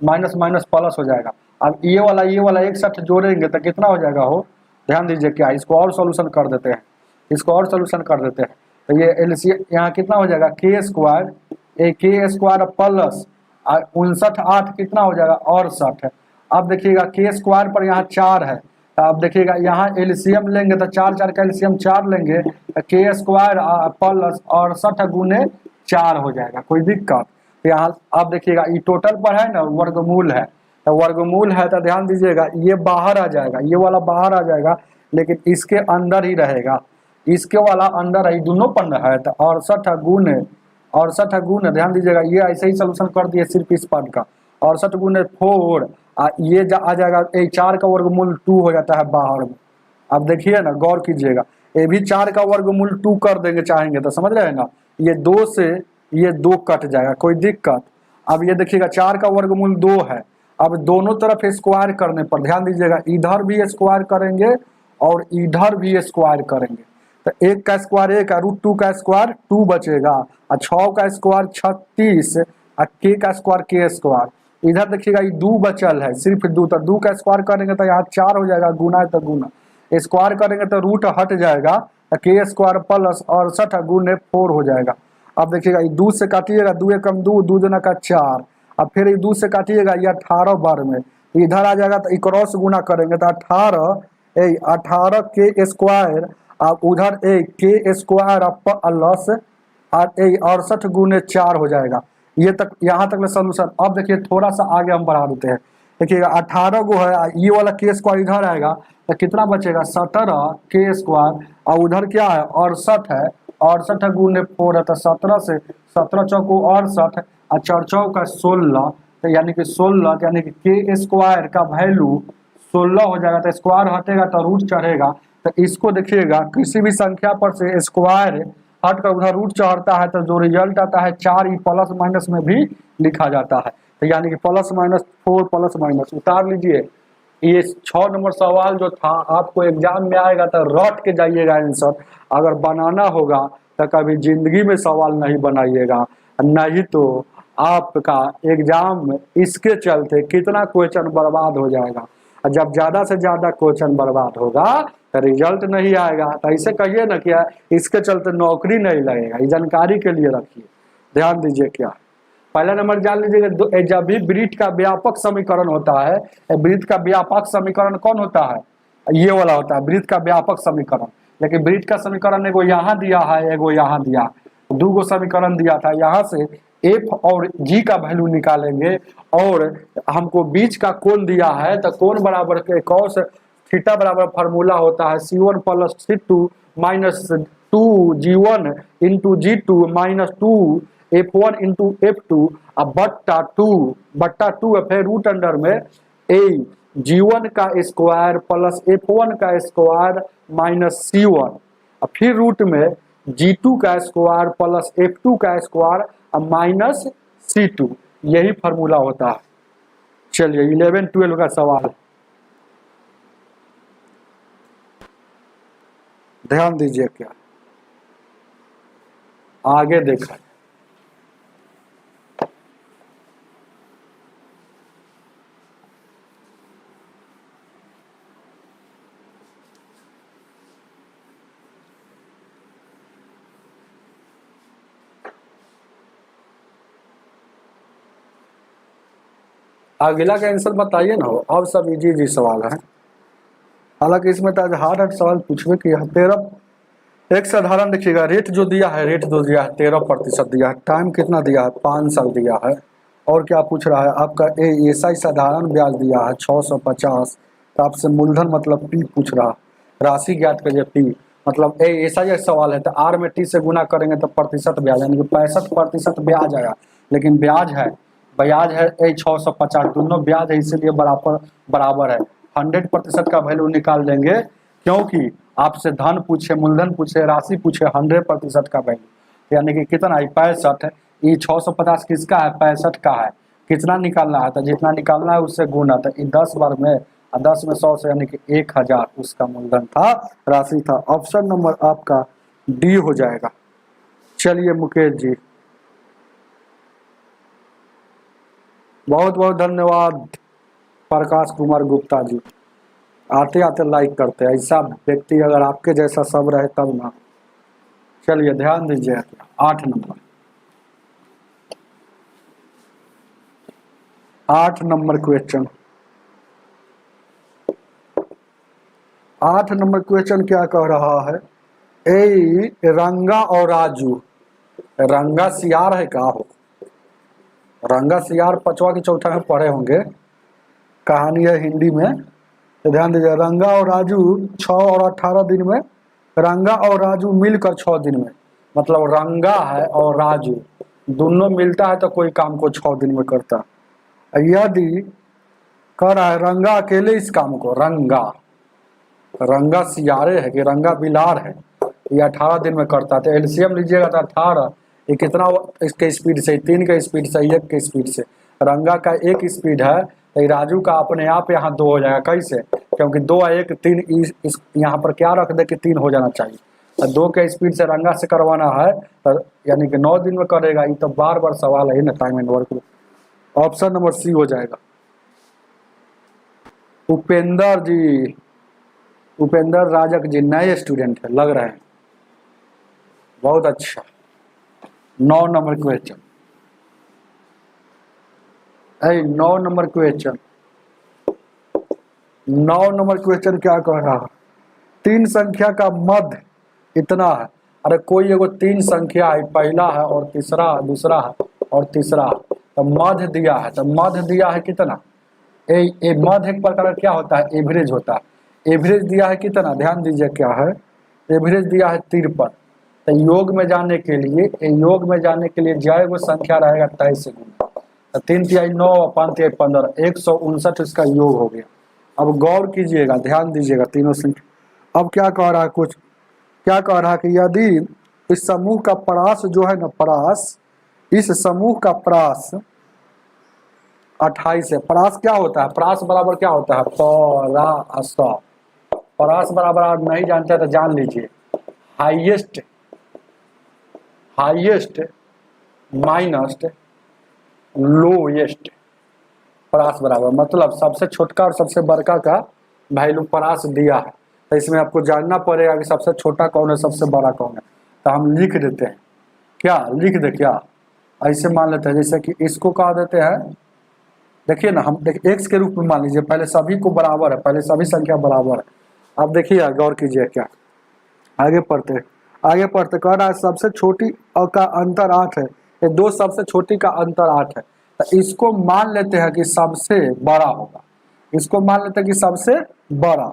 माइनस माइनस प्लस हो जाएगा। अब ये वाला एक साथ जोड़ेंगे तो कितना हो जाएगा हो, ध्यान दीजिए क्या, इसको और सोल्यूशन कर देते हैं, इसको और सोल्यूशन कर देते हैं। तो ये एलसीएम यहाँ कितना हो जाएगा, के स्क्वायर प्लस 59 8 कितना हो जाएगा, और 60 है। अब देखिएगा के स्क्वायर पर यहाँ 4 है, तो अब देखिएगा यहाँ एलसीएम लेंगे तो 4 4 का एलसीएम 4 लेंगे तो के स्क्वायर प्लस 68 गुने 4 हो जाएगा, कोई दिक्कत? तो यहाँ अब देखिएगा ये टोटल पर है ना वर्गमूल है, तो वर्गमूल है तो ध्यान दीजिएगा ये बाहर आ जाएगा, ये वाला बाहर आ जाएगा, लेकिन इसके अंदर ही रहेगा, इसके वाला अंदर है, दोनों पर है। तो 68 गुने ध्यान दीजिएगा, ये ऐसे ही सोल्यूशन कर दिए सिर्फ इस पद का, 68 गुने 4, ये आ जाएगा, 4 का वर्गमूल 2 हो जाता है बाहर में। अब देखिए ना, गौर कीजिएगा, ये भी 4 का वर्गमूल 2 कर देंगे चाहेंगे तो, समझ रहे हैं ना, ये 2 से ये 2 कट जाएगा, कोई दिक्कत? अब ये देखिएगा 4 का वर्गमूल 2 है, अब दोनों तरफ स्क्वायर करने पर ध्यान दीजिएगा, इधर भी स्क्वायर करेंगे और इधर भी स्क्वायर करेंगे, तो 1 का स्क्वायर 1 और √2 का स्क्वायर 2 बचेगा, और 6 का स्क्वायर 36 और के का स्क्वायर के स्क्वायर। इधर देखिएगा ये 2 बचल है, सिर्फ 2, तो 2 का स्क्वायर करेंगे तो यहाँ 4 हो जाएगा, गुना है तो गुना, स्क्वायर करेंगे तो रूट हट जाएगा, तो के स्क्वायर प्लस 68 गुने 4 हो जाएगा। अब देखिएगा ये 2 से काटिएगा, 2 एकम 2, 2 दूना का 4, अब फिर ये 2 से काटिएगा, ये 18 बार में इधर आ जाएगा, तो क्रॉस गुना करेंगे तो 18 के स्क्वायर, अब उधर के स्क्वायर प्लस 68 गुने 4 हो जाएगा। ये तक, यहाँ तक सोल्यूशन। अब देखिए थोड़ा सा आगे हम बढ़ा देते हैं, देखिएगा 18 को है, ये वाला के स्क्वायर इधर आएगा तो कितना बचेगा, 17 के स्क्वायर, और उधर क्या है 68 है, 68 गुने 4 है, तो 17 से 17 चौको 68 और 4 चौक का 16, तो यानी कि 16, यानी कि के स्क्वायर का वैल्यू 16 हो जाएगा। तो स्क्वायर हटेगा तो रूट चढ़ेगा, तो इसको देखिएगा किसी भी संख्या पर से स्क्वायर हट कर उधर रूट चढ़ता है तो जो रिजल्ट आता है 4 ही प्लस माइनस में भी लिखा जाता है, तो यानी कि प्लस माइनस 4 प्लस माइनस उतार लीजिए। ये 6 नंबर सवाल जो था आपको एग्जाम में आएगा तो रट के जाइएगा आंसर, अगर बनाना होगा तो कभी जिंदगी में सवाल नहीं बनाइएगा, नहीं तो आपका एग्जाम में इसके चलते कितना क्वेश्चन बर्बाद हो जाएगा, और जब ज़्यादा से ज़्यादा क्वेश्चन बर्बाद होगा तो रिजल्ट नहीं आएगा। तो ऐसे कहिए ना क्या इसके चलते नौकरी नहीं लगेगा, ये जानकारी के लिए रखिए, ध्यान दीजिए। क्या पहला नंबर जान लीजिएगा, जब भी वृत्त का व्यापक समीकरण होता है, वृत्त का व्यापक समीकरण कौन होता है, ये वाला होता है वृत्त का व्यापक समीकरण। लेकिन वृत्त का समीकरण एगो यहाँ दिया है, एगो यहाँ दिया, 2 गो समीकरण दिया था, यहाँ से एफ और जी का वैल्यू निकालेंगे, और हमको बीच का कोण दिया है, तो कोण बराबर के कॉस थीटा बराबर फार्मूला होता है C1 + C2 - 2g1 into g2 minus 2f1 into f2 बट्टा टू फिर रूट अंडर में a g1 का स्क्वायर प्लस f1 का स्क्वायर माइनस c1 और फिर रूट में g2 का स्क्वायर प्लस f2 का स्क्वायर माइनस c2। यही फार्मूला होता है। चलिए 11-12 का सवाल ध्यान दीजिए, क्या आगे देखा अगला का आंसर बताइए ना। अब सब इजी सवाल है, हालांकि इसमें तो हार्ड सवाल पूछवे कि 13 एक साधारण देखिएगा, रेट जो दिया है 13% दिया है, टाइम कितना दिया है 5 साल दिया है, और क्या पूछ रहा है आपका ऐसा साधारण ब्याज दिया है 650, तो आपसे मूलधन मतलब पी पूछ रहा, राशि ज्ञात करिए पी मतलब ऐसा ही सवाल है। तो आर में टी से गुना करेंगे तो प्रतिशत ब्याज यानी कि 65% ब्याज आया, लेकिन ब्याज है 650, दोनों ब्याज है इसीलिए बराबर है। 100% का वैल्यू निकाल देंगे, क्योंकि आपसे धन पूछे, मूलधन पूछे, राशि पूछे, 100% का वैल्यू यानी कि कितना है 65। ये 650 किसका है 65 का है, कितना निकालना है तो जितना निकालना है उससे गुना, तो 10 बार में 10 में 100 से यानी कि 1000 उसका मूलधन था, राशि था। ऑप्शन नंबर आपका डी हो जाएगा। चलिए मुकेश जी बहुत बहुत धन्यवाद। प्रकाश कुमार गुप्ता जी आते आते लाइक करते हैं, ऐसा व्यक्ति अगर आपके जैसा सब रहे तब ना। चलिए ध्यान दीजिए 8 number 8 number question. 8 number question क्या कह रहा है, ए रंगा और राजू, रंगा सियार है का हो, रंगा सियार 5वां की चौथा में पढ़े होंगे, कहानी है हिंदी में, तो ध्यान दीजिए। रंगा और राजू 6 और 18 दिन में, रंगा और राजू मिलकर 6 दिन में, मतलब रंगा है और राजू दोनों मिलता है तो कोई काम को 6 दिन में करता है। यदि कर रहा है रंगा अकेले इस काम को, रंगा सियारे है कि रंगा बिलार है, ये 18 दिन में करता है। तो एलसीएम लीजिएगा तो 18, ये कितना इसके स्पीड से, 3 के स्पीड से, 1 के स्पीड से, रंगा का 1 स्पीड है, तो राजू का अपने आप यहाँ 2 हो जाएगा। कैसे, क्योंकि 2 और 1 3, इस यहाँ पर क्या रख दे कि 3 हो जाना चाहिए। तो 2 के स्पीड से रंगा से करवाना है तो यानी कि 9 दिन में करेगा। ये तो बार बार सवाल है ना, time and work. Option number c हो जाएगा। उपेंद्र जी, उपेंद्र राजक जी नए स्टूडेंट है लग रहे हैं, बहुत अच्छा। 9 number question, 9 number question, 9 number question क्या कह रहा है, 3 संख्या का मध्य इतना है। अरे कोई एगो 3 संख्या है, पहला है और तीसरा, दूसरा है और तीसरा, तो मध्य दिया है, तो मध्य दिया है कितना, मध्य एक प्रकार का क्या होता है एवरेज होता है। एवरेज दिया है कितना, ध्यान दीजिए क्या है, एवरेज दिया है 53। तो योग में जाने के लिए, योग में जाने के लिए जय वो संख्या रहेगा 23 से गुना, तो 3 तिहाई 9 और 5 तिहाई 15, 159 इसका योग हो गया। अब गौर कीजिएगा, ध्यान दीजिएगा तीनों संख्या। अब क्या कह रहा है, कुछ क्या कह रहा है कि यदि इस समूह का परास जो है ना, परास, इस समूह का परास 28 है। परास क्या होता है, परास बराबर क्या होता है, परास, परास बराबर आप नहीं जानते तो जान लीजिए, हाईएस्ट माइनस लोएस्ट, परास बराबर मतलब सबसे छोटका और सबसे बड़का का वैल्यू परास दिया है। तो इसमें आपको जानना पड़ेगा कि सबसे छोटा कौन है, सबसे बड़ा कौन है। तो हम लिख देते हैं, क्या लिख दे, क्या ऐसे मान लेते हैं, जैसे कि इसको कह देते हैं, देखिए ना, हम देखिए एक्स के रूप में मान लीजिए, पहले सभी को बराबर है, पहले सभी संख्या बराबर है। अब देखिए गौर कीजिए, क्या आगे पढ़ते कह रहा है सबसे छोटी का अंतर 8 है, ये 2 सबसे छोटी का अंतर 8 है। तो इसको मान लेते हैं कि सबसे बड़ा होगा, इसको मान लेते हैं कि सबसे बड़ा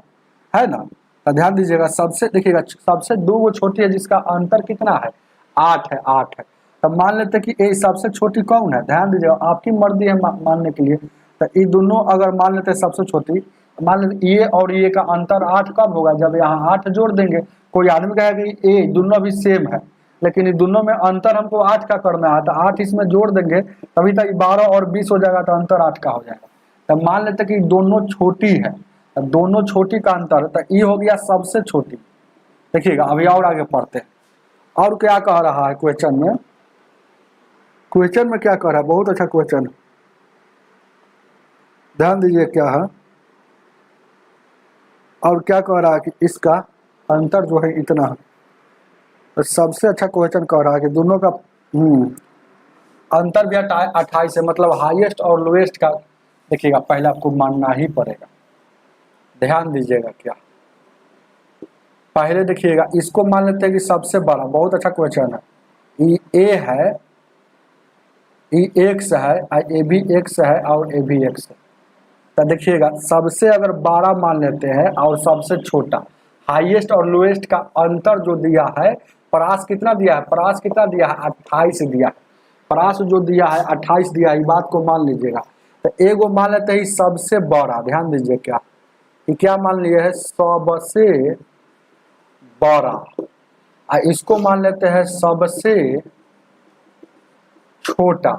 है ना, तो ध्यान दीजिएगा, सबसे देखिएगा सबसे 2 छोटी है जिसका अंतर कितना है, 8 है, 8 है। तब मान लेते हैं कि ये सबसे छोटी कौन है, ध्यान दीजिएगा आपकी मर्जी है मानने के लिए। तो ये दोनों अगर मान लेते हैं सबसे छोटी, मान लेते ये और ये का अंतर 8 कब होगा, जब यहाँ 8 जोड़ देंगे। कोई आदमी कहेगा कि ये दोनों भी सेम है, लेकिन इन दोनों में अंतर हमको 8 का करना है, तो 8 इसमें जोड़ देंगे तभी तक 12 और 20 हो जाएगा, तो अंतर 8 का हो जाएगा। तब मान लेते कि दोनों छोटी है, दोनों छोटी का अंतर, तो ये हो गया सबसे छोटी। देखिएगा अभी और आगे पढ़ते हैं, और क्या कह रहा है क्वेश्चन में, क्वेश्चन में क्या कह रहा है, बहुत अच्छा क्वेश्चन, ध्यान दीजिए क्या है, और क्या कह रहा है कि इसका अंतर जो है इतना है। तो सबसे अच्छा क्वेश्चन कह रहा है कि दोनों का अंतर भी 28 है, मतलब हाईएस्ट और लोएस्ट का देखिएगा पहले आपको मानना ही पड़ेगा। ध्यान दीजिएगा क्या, पहले देखिएगा इसको मान लेते हैं कि सबसे बड़ा, बहुत अच्छा क्वेश्चन है, ए है, एक्स है, ए भी एक्स है और ए भी एक्स है। तो देखिएगा सबसे अगर 12 मान लेते हैं और सबसे छोटा, हाईएस्ट और लोएस्ट का अंतर जो दिया है, परास कितना दिया है, परास कितना दिया है, 28 दिया है, परास जो दिया है 28 दिया है, ये बात को मान लीजिएगा। तो एगो मान लेते हैं सबसे बड़ा, ध्यान दीजिए क्या, ये क्या मान लिए है, सबसे बड़ा, इसको मान लेते हैं सबसे छोटा।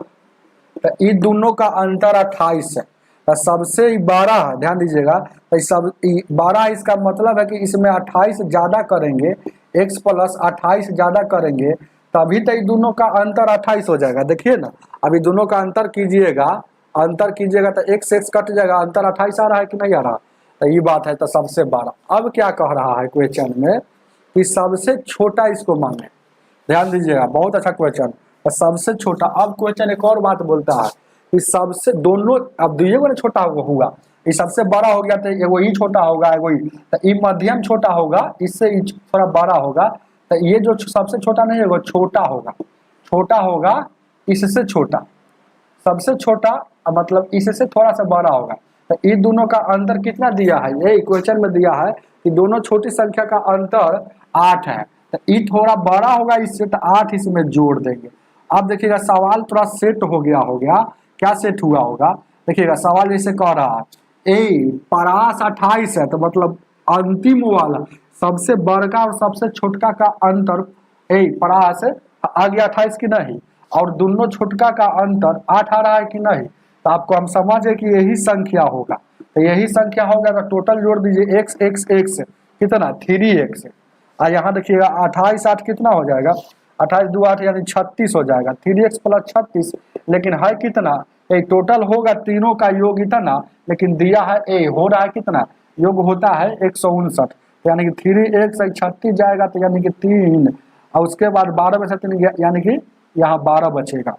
तो ये दोनों का अंतर 28 है, तो सबसे 12 है, ध्यान दीजिएगा, तो सब 12, इसका मतलब है कि इसमें 28 ज्यादा करेंगे, x प्लस 28 ज्यादा करेंगे, तभी तो ये दोनों का अंतर 28 हो जाएगा। देखिए ना, अभी दोनों का अंतर कीजिएगा, अंतर कीजिएगा तो x कट जाएगा, अंतर 28 आ रहा है कि नहीं आ रहा, तो ये बात है, तो सबसे 12। अब क्या कह रहा है क्वेश्चन में कि सबसे छोटा इसको माने, ध्यान दीजिएगा बहुत अच्छा क्वेश्चन, तो सबसे छोटा। अब क्वेश्चन एक और बात बोलता है कि सबसे दोनों, अब दुइये को छोटा होगा, ये सबसे बड़ा हो गया तो एगो ही छोटा होगा, एगो ही, तो ये मध्यम छोटा होगा, इससे थोड़ा बड़ा होगा, तो ये जो सबसे छोटा नहीं है वो छोटा होगा, छोटा होगा इससे छोटा, सबसे छोटा मतलब इससे थोड़ा सा बड़ा होगा। तो ये दोनों का अंतर कितना दिया है, यही क्वेश्चन में दिया है कि दोनों छोटी संख्या का अंतर 8 है, तो ये थोड़ा बड़ा होगा इससे, तो 8 इसमें जोड़ देंगे। अब देखिएगा सवाल थोड़ा सेट हो गया, क्या सेट हुआ होगा, देखिएगा सवाल जैसे कह रहा है ए परास 28 है, तो मतलब अंतिम वाला सबसे बड़का और सबसे छोटका का अंतर, ए परास आ गया 28 की नहीं, और दोनों छोटका का अंतर 8 आ रहा है कि नहीं, तो आपको हम समझे कि यही संख्या होगा, तो यही संख्या होगा, तो टोटल जोड़ दीजिए एक्स एक्स एक्स कितना 3x, और यहाँ देखिएगा 28 8 कितना हो जाएगा, 28 2 8 यानी 36 हो जाएगा, 3x प्लस 36, लेकिन है कितना, एक टोटल होगा तीनों का योग इतना, लेकिन दिया है ए, हो रहा है कितना, योग होता है 159, यानी कि 3x 36 जाएगा, तो यानी कि 3, और उसके बाद 12 में से 3 यानी कि यहाँ 12 बचेगा,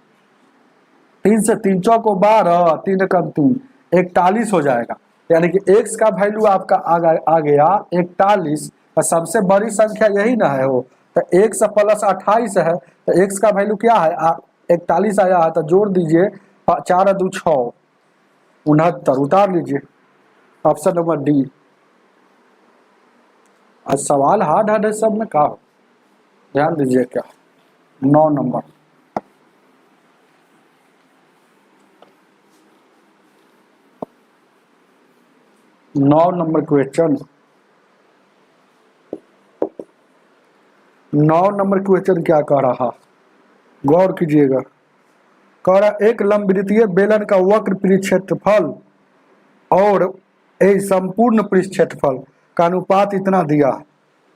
3 से 3 चौको 12, 3 कम 3 41 हो जाएगा, यानी कि x का वैल्यू आपका आ गया 41, और सबसे बड़ी संख्या यही ना है वो, तो x प्लस 28 है, तो x का वैल्यू क्या है 41 आया है, तो जोड़ दीजिए 4 2 6 69, उतार लीजिए ऑप्शन नंबर डी। आज सवाल हार्ड है सब में, का ध्यान दीजिए क्या, 9 नंबर, क्वेश्चन, 9 नंबर क्वेश्चन क्या कह रहा, गौर कीजिएगा, कह रहा एक लंबवृत्तीय बेलन का वक्र पृष्ठ क्षेत्रफल और ए संपूर्ण पृष्ठ क्षेत्रफल का अनुपात इतना दिया,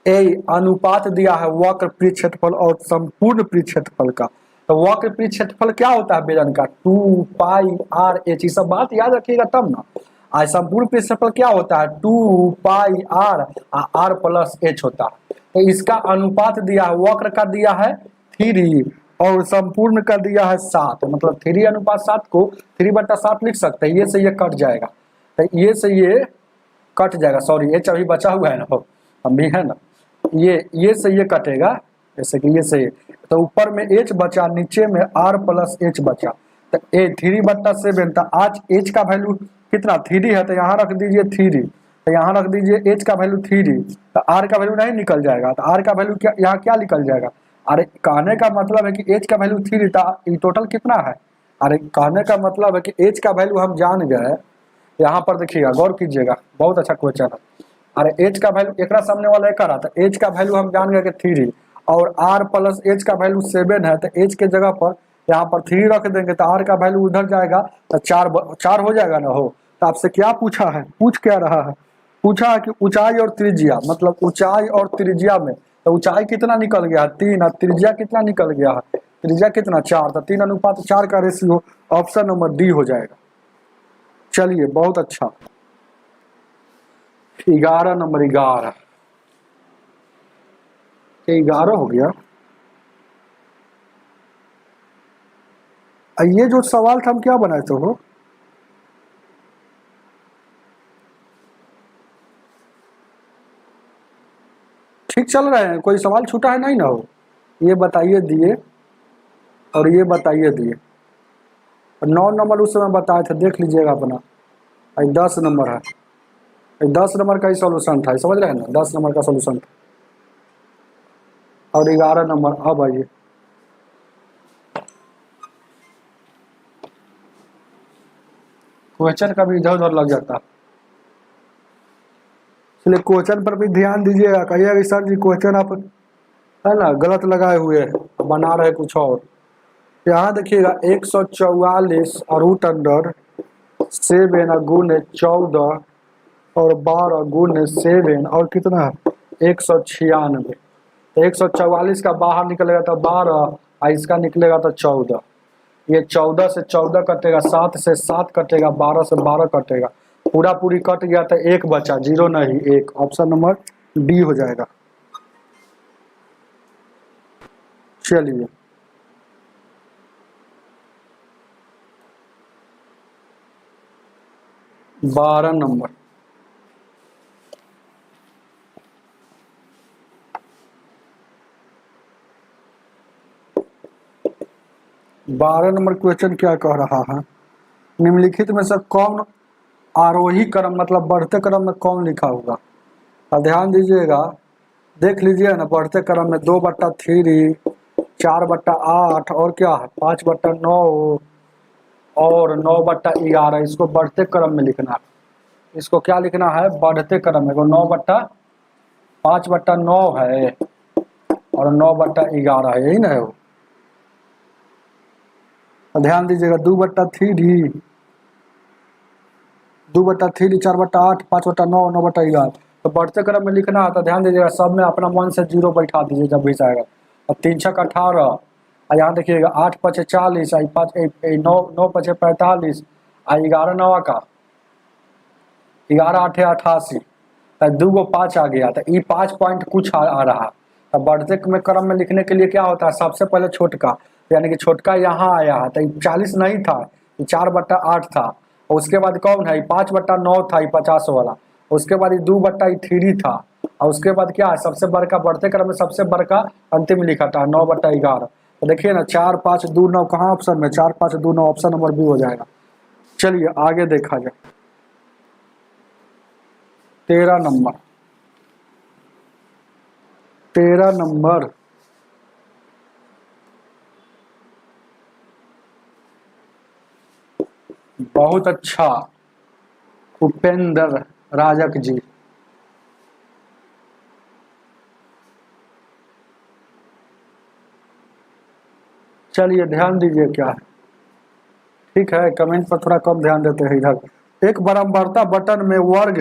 ए अनुपात दिया है वक्र पृष्ठ क्षेत्रफल और संपूर्ण पृष्ठ क्षेत्रफल का। तो वक्र पृष्ठ क्षेत्रफल क्या होता है बेलन का, 2 पाई आर एच, ये सब बात याद रखिएगा तब ना। आज संपूर्ण पृष्ठ क्षेत्रफल क्या होता है, 2 पाई आर प्लस एच होता है। तो इसका अनुपात दिया है, वक्र का दिया है 3 और संपूर्ण का दिया है 7, मतलब 3 अनुपात 7 को 3/7 लिख सकते हैं, ये से ये कट जाएगा, तो ये से ये कट जाएगा, सॉरी एच अभी बचा हुआ है ना, अभी है ना, ये से ये कटेगा, जैसे कि ये से ये, तो ऊपर में एच बचा, नीचे में आर प्लस एच बचा, तो ए 3/7, तो आज एच का वैल्यू कितना 3 है, तो यहाँ रख दीजिए 3, तो यहाँ रख दीजिए एच का वैल्यू 3, तो आर का वैल्यू नहीं निकल जाएगा, तो आर का वैल्यू क्या यहाँ क्या निकल जाएगा। अरे कहने का मतलब है कि एच का वैल्यू 3 था, ये टोटल कितना है। अरे कहने का मतलब है कि एच का वैल्यू हम जान गए। यहाँ पर देखिएगा, गौर कीजिएगा, बहुत अच्छा क्वेश्चन है। अरे एच का वैल्यू एक सामने वाला एक रहा था, एच का वैल्यू हम जान गए कि 3, और आर प्लस एच का वैल्यू 7 है, तो एच के जगह पर यहाँ पर 3 रख देंगे, तो आर का वैल्यू उधर जाएगा, तो 4 हो जाएगा ना हो। तो आपसे क्या पूछा है, पूछ क्या रहा है, पूछा है कि ऊंचाई और त्रिज्या, मतलब ऊंचाई और त्रिज्या में, तो ऊंचाई कितना निकल गया है 3, और त्रिज्या कितना निकल गया है, त्रिज्या कितना 4, तो 3:4 का रेशियो ऑप्शन नंबर डी हो जाएगा। चलिए बहुत अच्छा। 11 नंबर 11 हो गया। ये जो सवाल था हम क्या बनाए थे वो, ठीक चल रहे हैं, कोई सवाल छूटा है नहीं ना हो। ये बताइए दिए, और ये बताइए दिए। 9 नंबर उस समय बताए थे, देख लीजिएगा अपना। 10 नंबर है, 10 नंबर का ही सॉल्यूशन था, समझ रहे हैं ना, 10 नंबर का सॉल्यूशन था। और 11 नंबर अब आइए। क्वेश्चन का भी इधर उधर लग जाता है, इसलिए क्वेश्चन पर भी ध्यान दीजिएगा। कहिएगा कि सर जी क्वेश्चन आप है ना गलत लगाए हुए हैं, बना रहे कुछ और। यहाँ देखिएगा 144 रूट अंडर 7 गुने 14 और 12 गुने 7 और कितना है 196। 144 का बाहर निकलेगा तो 12, और इसका निकलेगा तो 14। ये 14 से 14 कटेगा, 7 से 7 कटेगा, 12 से 12 कटेगा, पूरा पूरी कट गया तो 1 बचा, 0 नहीं 1। ऑप्शन नंबर डी हो जाएगा। चलिए 12 नंबर, क्वेश्चन क्या कह रहा है, निम्नलिखित में से कौन आरोही क्रम मतलब बढ़ते क्रम में कौन लिखा होगा। और ध्यान दीजिएगा, देख लीजिए ना, बढ़ते क्रम में 2/3, 4/8 और क्या है 5/9 और 9/11। इसको बढ़ते क्रम में लिखना है, इसको क्या लिखना है बढ़ते क्रम में। 5/9 है और 9/11 है, यही ना है वो। ध्यान दीजिएगा 2/3, 4/8, 5/9, 9/11, तो बढ़ते क्रम में लिखना है। तो ध्यान दीजिएगा सब में अपना मन से 0 बैठा दीजिए जब भी आएगा। और 3 6 18, और यहाँ देखिएगा 8 5 40, 9 5 45, और 11 9 का 11 8 88, तो 2 गो 5 आ गया, तो ये 5 पॉइंट कुछ आ रहा। तो बढ़ते में क्रम में लिखने के लिए क्या होता है, सबसे पहले छोटका, यानी कि छोटका यहाँ आया है, तो 40 नहीं था, ये 4/8 था। और उसके बाद कौन है 5/9 था, ये 50 वाला। उसके बाद ये 2/3 था, और उसके बाद क्या है सबसे बड़का, बढ़ते क्रम में सबसे बड़का अंतिम लिखा था 9/11। तो देखिए ना 4 5 2 9 कहाँ ऑप्शन में, 4 5 2 9 ऑप्शन नंबर बी हो जाएगा। चलिए आगे देखा जाए। 13 नंबर, 13 नंबर बहुत अच्छा, उपेंद्र राजक जी। चलिए ध्यान दीजिए क्या है, ठीक है कमेंट पर थोड़ा कम ध्यान देते हैं इधर। एक बराबरता बटन में वर्ग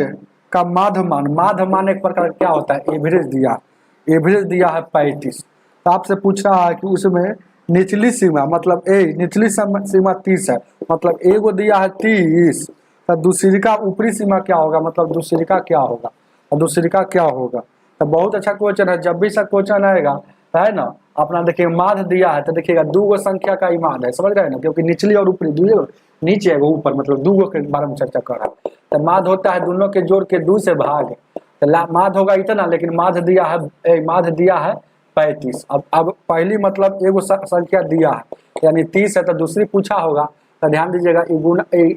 का माध्य एक प्रकार क्या होता है, एवरेज दिया, एवरेज दिया है 35। तो आपसे पूछ रहा है कि उसमें निचली सीमा मतलब निचली सीमा 30 है, मतलब ए को दिया है 30, तो दूसरी का ऊपरी सीमा क्या होगा, मतलब दूसरी का क्या होगा, और दूसरी का क्या होगा। तो बहुत अच्छा क्वेश्चन है, जब भी सा क्वेश्चन आएगा है ना, अपना देखिए माध्य दिया है, तो देखिएगा 2 गो संख्या का ही माध्य है, समझ रहे हैं ना, क्योंकि निचली और ऊपरी दो, नीचे है ऊपर, मतलब 2 गो के बारे में चर्चा कर रहा है। तो माध्य होता है दोनों के जोड़ के 2 से भाग, तो माध्य होगा इतना, लेकिन माध्य दिया है 35। अब पहली मतलब एगो संख्या दिया है यानी 30 है, तो दूसरी पूछा होगा, तो ध्यान दीजिएगा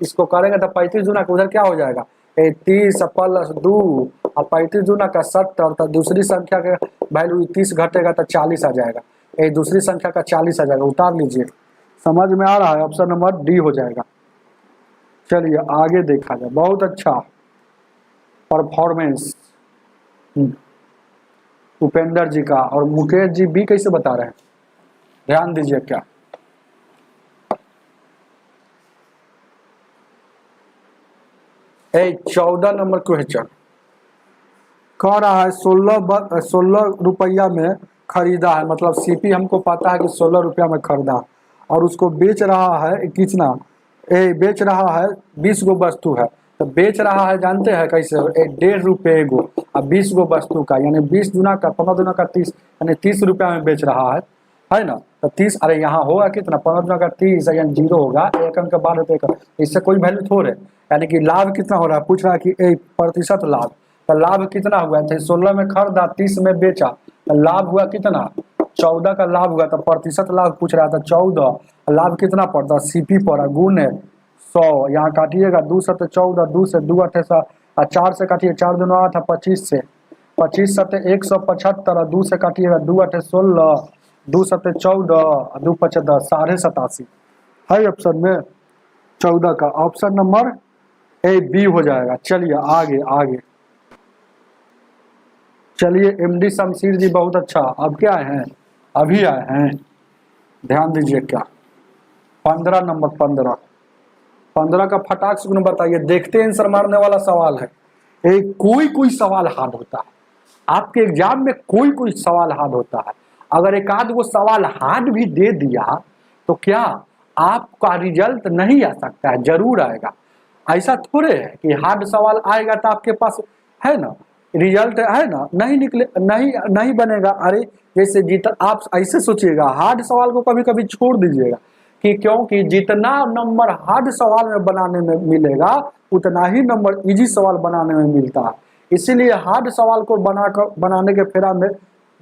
इसको करेंगे तो 35 गुना उधर क्या हो जाएगा 30 प्लस 2 और 35 दूना का 70, तो दूसरी संख्या का वैल्यू 30 घटेगा तो 40 आ जाएगा। ये दूसरी संख्या का 40 आ जाएगा, उतार लीजिए। समझ में आ रहा है? ऑप्शन नंबर डी हो जाएगा। चलिए आगे देखा जाए। बहुत अच्छा परफॉर्मेंस उपेंद्र जी का। और मुकेश जी बी कैसे बता रहे हैं, ध्यान दीजिए। क्या ए 14 नंबर क्वेश्चन कह रहा है 16 रुपया में खरीदा है, मतलब सीपी हमको पता है कि 16 रुपया में खरीदा और उसको बेच रहा है कितना, बेच रहा है 20 गो वस्तु है। तो बेच रहा है जानते हैं कैसे, 1.5 रुपये गो और 20 गो वस्तु का, यानी 20 दुना का 15 दुना का 30, यानी 30 रुपया में बेच रहा है ना। तो 30, अरे यहाँ होगा कितना, 15 दुना का 30 यानी 0 होगा, एक अंक बाद होते एक, इससे कोई वैल्यू थोड़े। यानी कि लाभ कितना हो रहा है, पूछ रहा है कि प्रतिशत लाभ। तो लाभ कितना हुआ, तो 16 में खरीदा 30 में बेचा, तो लाभ हुआ कितना, 14 का लाभ हुआ। तो प्रतिशत लाभ पूछ रहा था 14, लाभ कितना पड़ता, सीपी पड़ा, गुण है 100, यहाँ काटिएगा 2 सत्ते 14, 2 से 2 अठे 4 से काटिए 4 दूना 8, 25 से 25 सत्ते 175, 2 से काटिएगा 2 अठे 16, 2 सत्ते 14, 2 पचे 10, 87.5 है ऑप्शन में 14 का। ऑप्शन नंबर ए बी हो जाएगा। चलिए आगे आगे चलिए। एमडी शमशीर जी बहुत अच्छा, अब क्या हैं, अभी आए हैं, ध्यान दीजिए। क्या 15 नंबर 15 का फटाक से बताइए। देखते हैं आंसर मारने वाला सवाल है। कोई सवाल हार्ड होता है आपके एग्जाम में, कोई सवाल हार्ड होता है। अगर एक आध वो सवाल हार्ड भी दे दिया तो क्या आपका रिजल्ट नहीं आ सकता है, जरूर आएगा। ऐसा थोड़े है कि हार्ड सवाल आएगा तो आपके पास है ना रिजल्ट है ना, नहीं निकले, नहीं बनेगा। अरे जैसे आप ऐसे सोचिएगा, हार्ड सवाल को कभी कभी छोड़ दीजिएगा कि क्योंकि जितना नंबर हार्ड सवाल में बनाने में मिलेगा उतना ही नंबर इजी सवाल बनाने में मिलता है। इसीलिए हार्ड सवाल को बनाने के फेरा में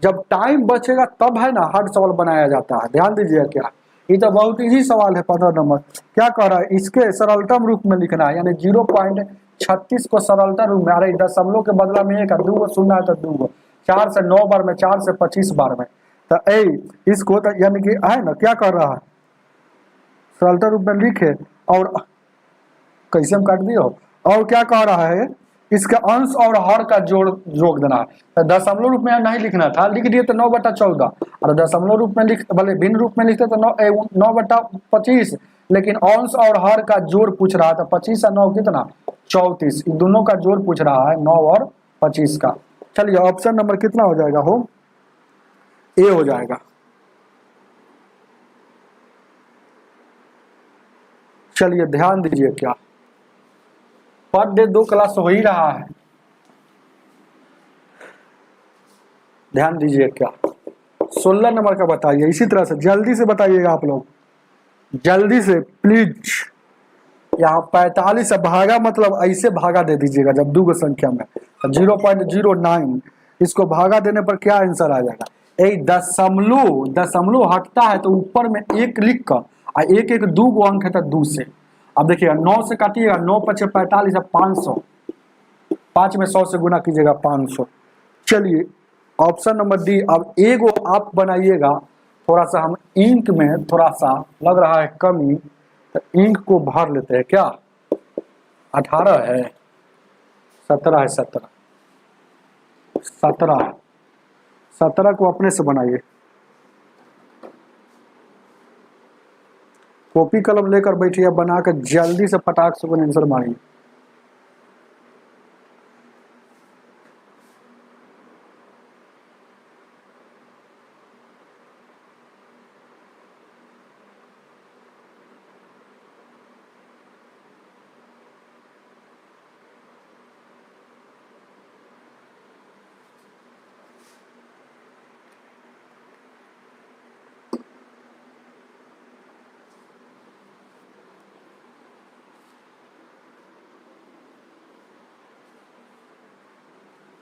जब टाइम बचेगा तब है ना हार्ड सवाल बनाया जाता है। ध्यान दीजिए। क्या ये तो बहुत इजी सवाल है। 15 नंबर क्या कह रहा है, इसके सरलतम रूप में लिखना है, यानी 0.36 को सरलतम रूप में, अरे दशमलव के बदला में 1 2 गो सुनना है तो 2 गो, 4 से 9 बार में, 4 से 25 बार में, तो इसको तो यानी कि है ना क्या कर रहा है, सरलतम रूप में लिखे और कैसे हम काट दिए हो। और क्या कह रहा है, इसका अंश और हर का जोड़ देना है। तो दशमलव रूप में नहीं लिखना था, लिख दिए तो 9/14, और दशमलव रूप में भले भिन्न रूप में लिखते तो 9/25, लेकिन अंश और हर का जोड़ पूछ रहा था। 25 और 9 कितना, 34, इन दोनों का जोड़ पूछ रहा है, 9 और 25 का। चलिए ऑप्शन नंबर कितना हो जाएगा, हो ए हो जाएगा। चलिए ध्यान दीजिए। क्या पर डे 2 क्लास हो ही रहा है, ध्यान दीजिए। क्या 16 नंबर का बताइए, इसी तरह से जल्दी से बताइएगा आप लोग, जल्दी से प्लीज। यहाँ 45 से भागा, मतलब ऐसे भागा दे दीजिएगा जब 2 संख्या में 0.09, इसको भागा देने पर क्या आंसर आ जाएगा। दशमलव हटता है तो ऊपर में 1 लिख कर, एक 2 गो अंक है तो 2 से। अब देखिएगा 9 से काटिएगा, 9 पचे 45, 500, 5 में 100 से गुना कीजिएगा 500। चलिए ऑप्शन नंबर डी। अब एगो आप बनाइएगा, थोड़ा सा हम इंक में थोड़ा सा लग रहा है कमी, तो इंक को भर लेते हैं। क्या 18 है, 17 है, 17 को अपने से बनाइए, कॉपी कलम लेकर बैठिए, बनाकर जल्दी से फटाक से आंसर मारिए।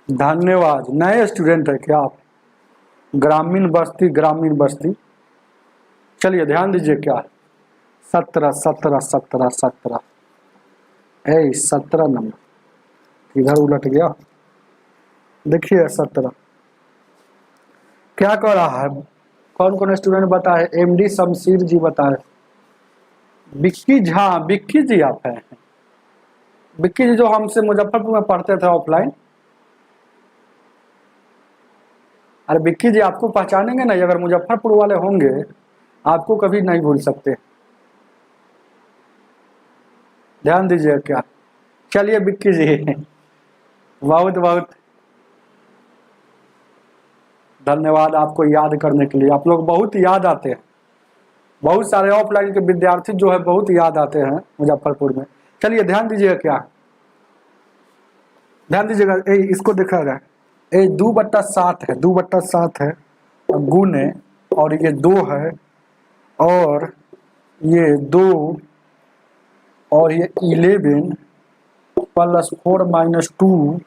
धन्यवाद। नए स्टूडेंट है क्या आप, ग्रामीण बस्ती। चलिए ध्यान दीजिए। क्या 17 नंबर इधर उलट गया। देखिए 17 क्या कर रहा है, कौन कौन स्टूडेंट बताए, एमडी शमशीर जी बताए, विक्की झा, विक्की जी आप हैं, विक्की जी जो हमसे मुजफ्फरपुर में पढ़ते थे ऑफलाइन। अरे विक्की जी आपको पहचानेंगे नहीं, अगर मुजफ्फरपुर वाले होंगे आपको कभी नहीं भूल सकते, ध्यान दीजिए क्या। चलिए विक्की जी बहुत बहुत धन्यवाद आपको याद करने के लिए, आप लोग बहुत याद आते हैं, बहुत सारे ऑफलाइन के विद्यार्थी जो है बहुत याद आते हैं मुजफ्फरपुर में। चलिए ध्यान दीजिएगा क्या, ध्यान दीजिएगा, इसको देखा रहा है, 2/7 है, 2/7 है और गुने, और ये 2 है और ये 2 और ये 11 + 4 - 2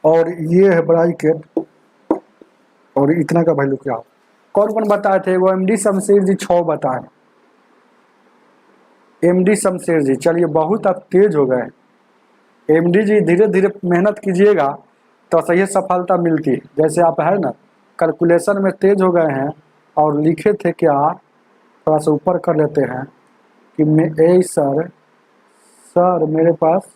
और ये है ब्रैकेट और इतना का वैल्यू क्या हो। कौन कौन बताए थे, वो एमडी शमशेर जी 6 बताए, एमडी शमशेर जी। चलिए बहुत आप तेज हो गए एमडी जी, धीरे धीरे मेहनत कीजिएगा तो सही सफलता मिलती है। जैसे आप है ना कैलकुलेशन में तेज हो गए हैं और लिखे थे क्या, थोड़ा सा ऊपर कर लेते हैं कि मैं सर मेरे पास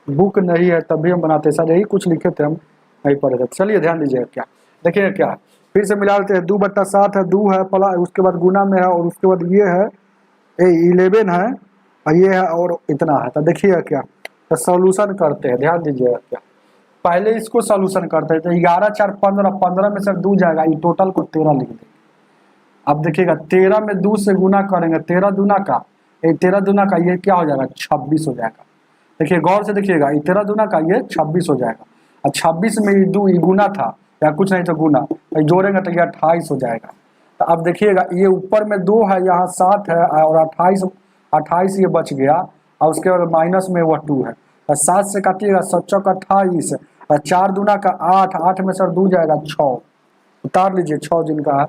बुक नहीं है, तभी हम बनाते सर, यही कुछ लिखे थे, हम नहीं पढ़े थे। चलिए ध्यान दीजिएगा क्या, देखिए क्या, फिर से मिला लेते हैं, 2/7 है, 2 है पला, उसके बाद गुना में है और उसके बाद ये है 11 है और ये है और इतना है। तो देखिए क्या, तो सॉल्यूशन करते हैं, ध्यान दीजिएगा क्या, पहले इसको सॉल्यूशन करते हैं, तो 11 4 15, 15 में से 2 जाएगा, ये टोटल को 13 लिख देंगे। अब देखिएगा 13 में 2 से गुना करेंगे, 13 दूना का, ये 13 दूना का ये क्या हो जाएगा, 26 हो जाएगा। देखिए गौर से देखिएगा, 13 दूना का ये 26 हो जाएगा, और 26 में ये 2 गुना था या कुछ नहीं तो गुना, जोड़ेंगे तो ये 28 हो जाएगा। तो अब देखिएगा ये ऊपर में 2 है, यहाँ 7 है और 28 ये बच गया, और उसके बाद माइनस में वह 2 है, और 7 से काटिएगा 7 चौक 28 और 4 दूना का 8, 8 में सर 2 जाएगा 6, उतार लीजिए 6 जिनका है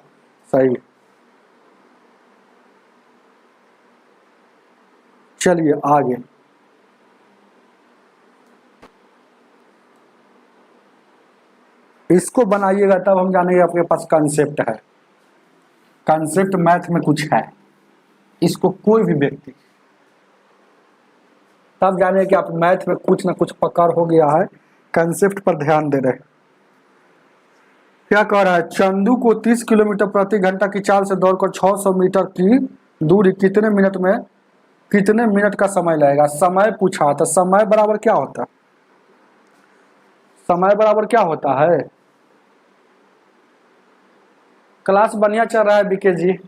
सही। चलिए आगे, इसको बनाइएगा तब हम जानेंगे आपके पास कंसेप्ट है, कंसेप्ट मैथ में कुछ है, इसको कोई भी व्यक्ति तब जाने कि आप मैथ में कुछ ना कुछ पकड़ हो गया है, कंसेप्ट पर ध्यान दे रहे। क्या कह रहा है, चंदू को 30 किलोमीटर प्रति घंटा की चाल से दौड़कर 600 मीटर की दूरी कितने मिनट का समय लगेगा। समय पूछा, तो समय बराबर क्या होता है, समय बराबर क्या होता है, क्लास बढ़िया चल रहा है बीके जी,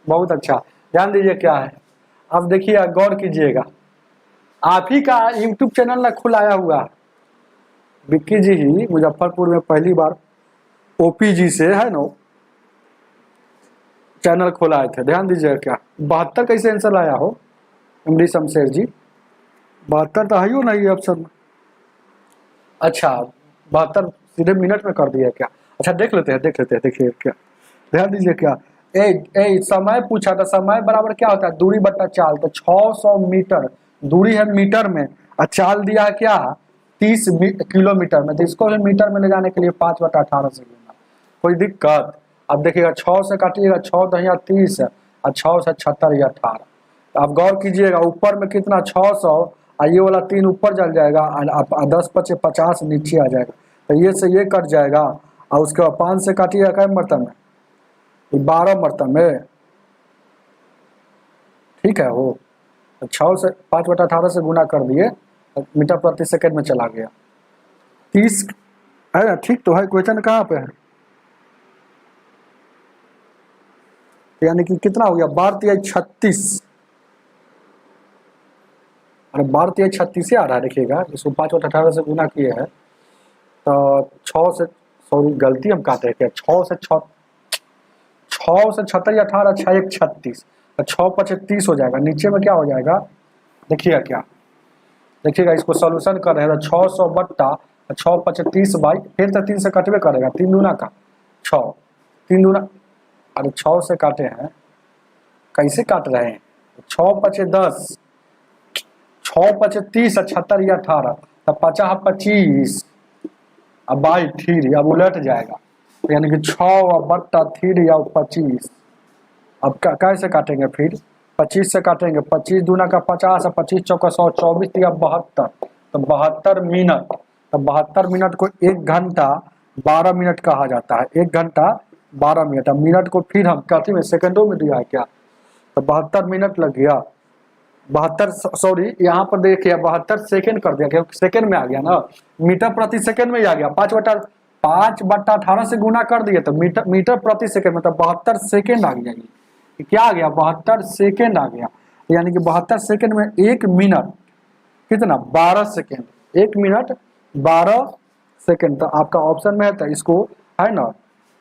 बहुत अच्छा, ध्यान दीजिए क्या है। अब देखिए गौर कीजिएगा, आप ही का यूट्यूब चैनल ना खुलाया हुआ, विक्की जी ही मुजफ्फरपुर में पहली बार ओपी जी से है ना चैनल खोलाए थे, ध्यान दीजिएगा क्या। 72 कैसे आंसर लाया हो एमडी शमशेर जी, 72 तो है ही नहीं ऑप्शन में, अच्छा 72 सीधे मिनट में कर दिया क्या, अच्छा देख लेते हैं देखिए क्या, ध्यान दीजिए क्या, समय पूछा था, समय बराबर क्या होता है, दूरी बट्टा चाल, तो 600 मीटर दूरी है मीटर में, और चाल दिया है क्या 30 किलोमीटर में, तो इसको भी मीटर में ले जाने के लिए 5/18 से गुना, कोई दिक्कत। अब देखिएगा 6 से काटिएगा, 6 दहिया 30 और 6 से 76 या 18, तो आप गौर कीजिएगा ऊपर में कितना 600 और ये वाला 3 ऊपर चल जाएगा और 10 × 5 = 50 नीचे आ जाएगा, तो ये से ये कट जाएगा, और उसके बाद 5 से काटिएगा क्या मरतब में, 12 मरतब में, ठीक है वो 6 से 5/18 से गुना कर दिए, मीटर प्रति सेकंड में चला गया, 30 है ना, ठीक तो है, क्वेश्चन कहाँ पे है, यानी कि कितना हो गया 12 × 36, अरे 12 × 36 से आ रहा है, देखिएगा इसको 5/18 से गुना किए हैं, तो 6 से, सॉरी गलती हम कहते हैं क्या, 6 से 76 18 6 1 36, 6 × 5 = 30 हो जाएगा, नीचे में क्या हो जाएगा देखिएगा क्या, देखिएगा इसको सॉल्यूशन कर रहे हैं, 600 बट्टा 6 × 5 = 30 बाई, फिर तो 3 से कटवे करेगा, 3 दूना का 6, 3 दूना, अरे 6 से काटे हैं, कैसे काट रहे हैं, 6 × 5 = 10, 6 5 30 76 या 18, तो 50 25 अब बाई 3, अब उलट जाएगा, यानी कि 6 बट्टा 3 या 25। अब कैसे काटेंगे फिर, 25 से काटेंगे, 25 दूना का 50, 25 चौका 100, 24 या 72, तो 72 मिनट। तो 72 मिनट को 1 घंटा 12 मिनट कहा जाता है, 1 घंटा 12 मिनट। अब मिनट को फिर हम कहते में सेकंडों में दिया है क्या, तो 72 मिनट लग गया, 72 सॉरी यहाँ पर देखिए 72 सेकेंड कर दिया, क्योंकि सेकेंड में आ गया ना, मीटर प्रति सेकेंड में ही आ गया, 5/18 से गुना कर दिए तो मीटर प्रति सेकेंड में, तो 72 सेकेंड आ गया। ये क्या आ गया, 72 सेकेंड आ गया, यानी कि 72 सेकेंड में 1 मिनट कितना 12 सेकेंड, 1 मिनट 12 सेकेंड। तो आपका ऑप्शन में है, तो इसको है ना,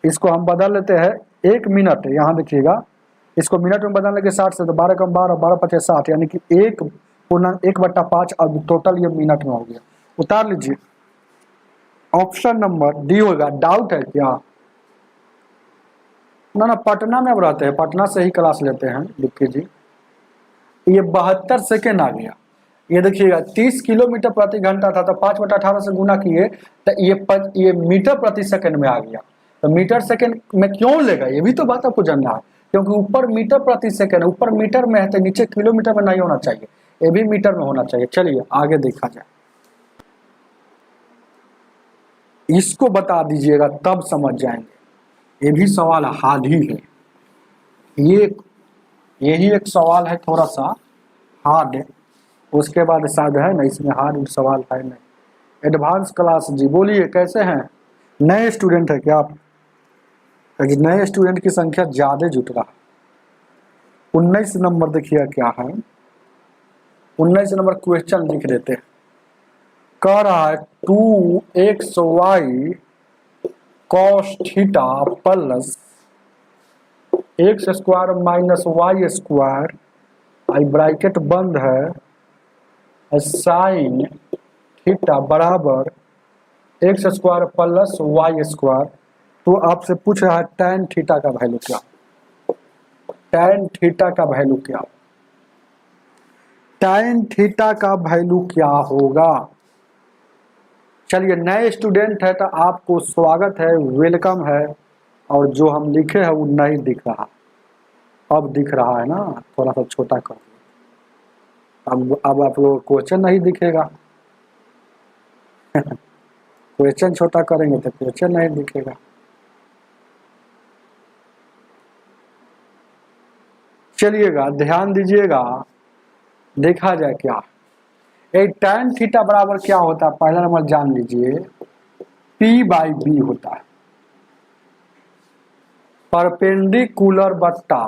इसको हम बदल लेते हैं 1 मिनट, यहाँ देखिएगा इसको मिनट में बदलने के 60 से, तो 12 कम 12, 12 पचे 60, यानी कि 1/5 अब टोटल ये मिनट में हो गया। उतार लीजिए, ऑप्शन नंबर डी होगा। डाउट है क्या, ना पटना में अब रहते हैं, पटना से ही क्लास लेते हैं, लिखिए जी। ये 72 सेकेंड आ गया, ये देखिएगा 30 किलोमीटर प्रति घंटा था, तो 5/18 से गुना किए तो ये मीटर प्रति सेकंड में आ गया। तो मीटर सेकंड में क्यों लेगा, ये भी तो बात आपको जानना है, क्योंकि ऊपर मीटर प्रति सेकंड, ऊपर मीटर में है तो नीचे किलोमीटर में नहीं होना चाहिए, ये भी मीटर में होना चाहिए। चलिए आगे देखा जाए, इसको बता दीजिएगा तब समझ जाएंगे, ये भी सवाल हार्ड ही है, यही एक सवाल है थोड़ा सा हार्ड है, उसके बाद शायद है ना, इसमें हार्ड सवाल है नहीं। एडवांस क्लास जी, बोलिए कैसे हैं, नए स्टूडेंट है क्या आप, नए स्टूडेंट की संख्या ज्यादा जुट रहा है। 19 नंबर देखिए क्या है, 19 नंबर क्वेश्चन लिख देते हैं, कह रहा है 2xy cos theta plus x square minus y square, आई ब्रैकेट बंद है, साइन थीटा बराबर x square plus y square. तो आपसे पूछ रहा है tan थीटा का वैल्यू क्या, tan थीटा का वैल्यू क्या, tan थीटा का वैल्यू क्या होगा। चलिए नए स्टूडेंट है तो आपको स्वागत है, वेलकम है, और जो हम लिखे हैं वो नहीं दिख रहा, अब दिख रहा है ना, थोड़ा सा छोटा कर, अब आप लोग क्वेश्चन नहीं दिखेगा क्वेश्चन छोटा करेंगे तो क्वेश्चन नहीं दिखेगा। चलिएगा ध्यान दीजिएगा, देखा जाए क्या, एक tan थीटा बराबर क्या होता है, पहला नंबर जान लीजिए P/B होता है, परपेंडिकुलर बट्टा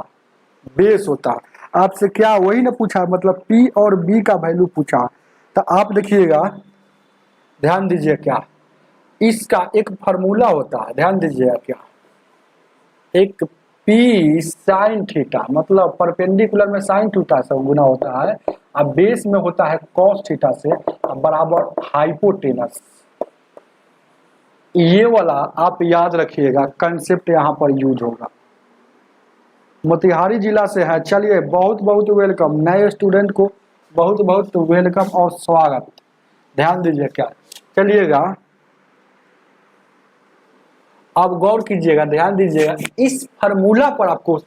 बेस होता है। आपसे क्या वही ना पूछा, मतलब P और B का वैल्यू पूछा, तो आप देखिएगा ध्यान दीजिए क्या, इसका एक फार्मूला होता है, ध्यान दीजिएगा क्या, एक P साइन थीटा, मतलब परपेंडिकुलर में साइन थीटा से गुना होता है, अब बेस में होता है कॉस थीटा से, बराबर हाइपोटेनस। ये वाला आप याद रखिएगा, कंसेप्ट यहाँ पर यूज होगा। मोतिहारी जिला से है, चलिए बहुत बहुत वेलकम, नए स्टूडेंट को बहुत बहुत वेलकम और स्वागत। ध्यान दीजिए क्या, चलिएगा आप गौर कीजिएगा, ध्यान दीजिएगा, इस फार्मूला पर आपको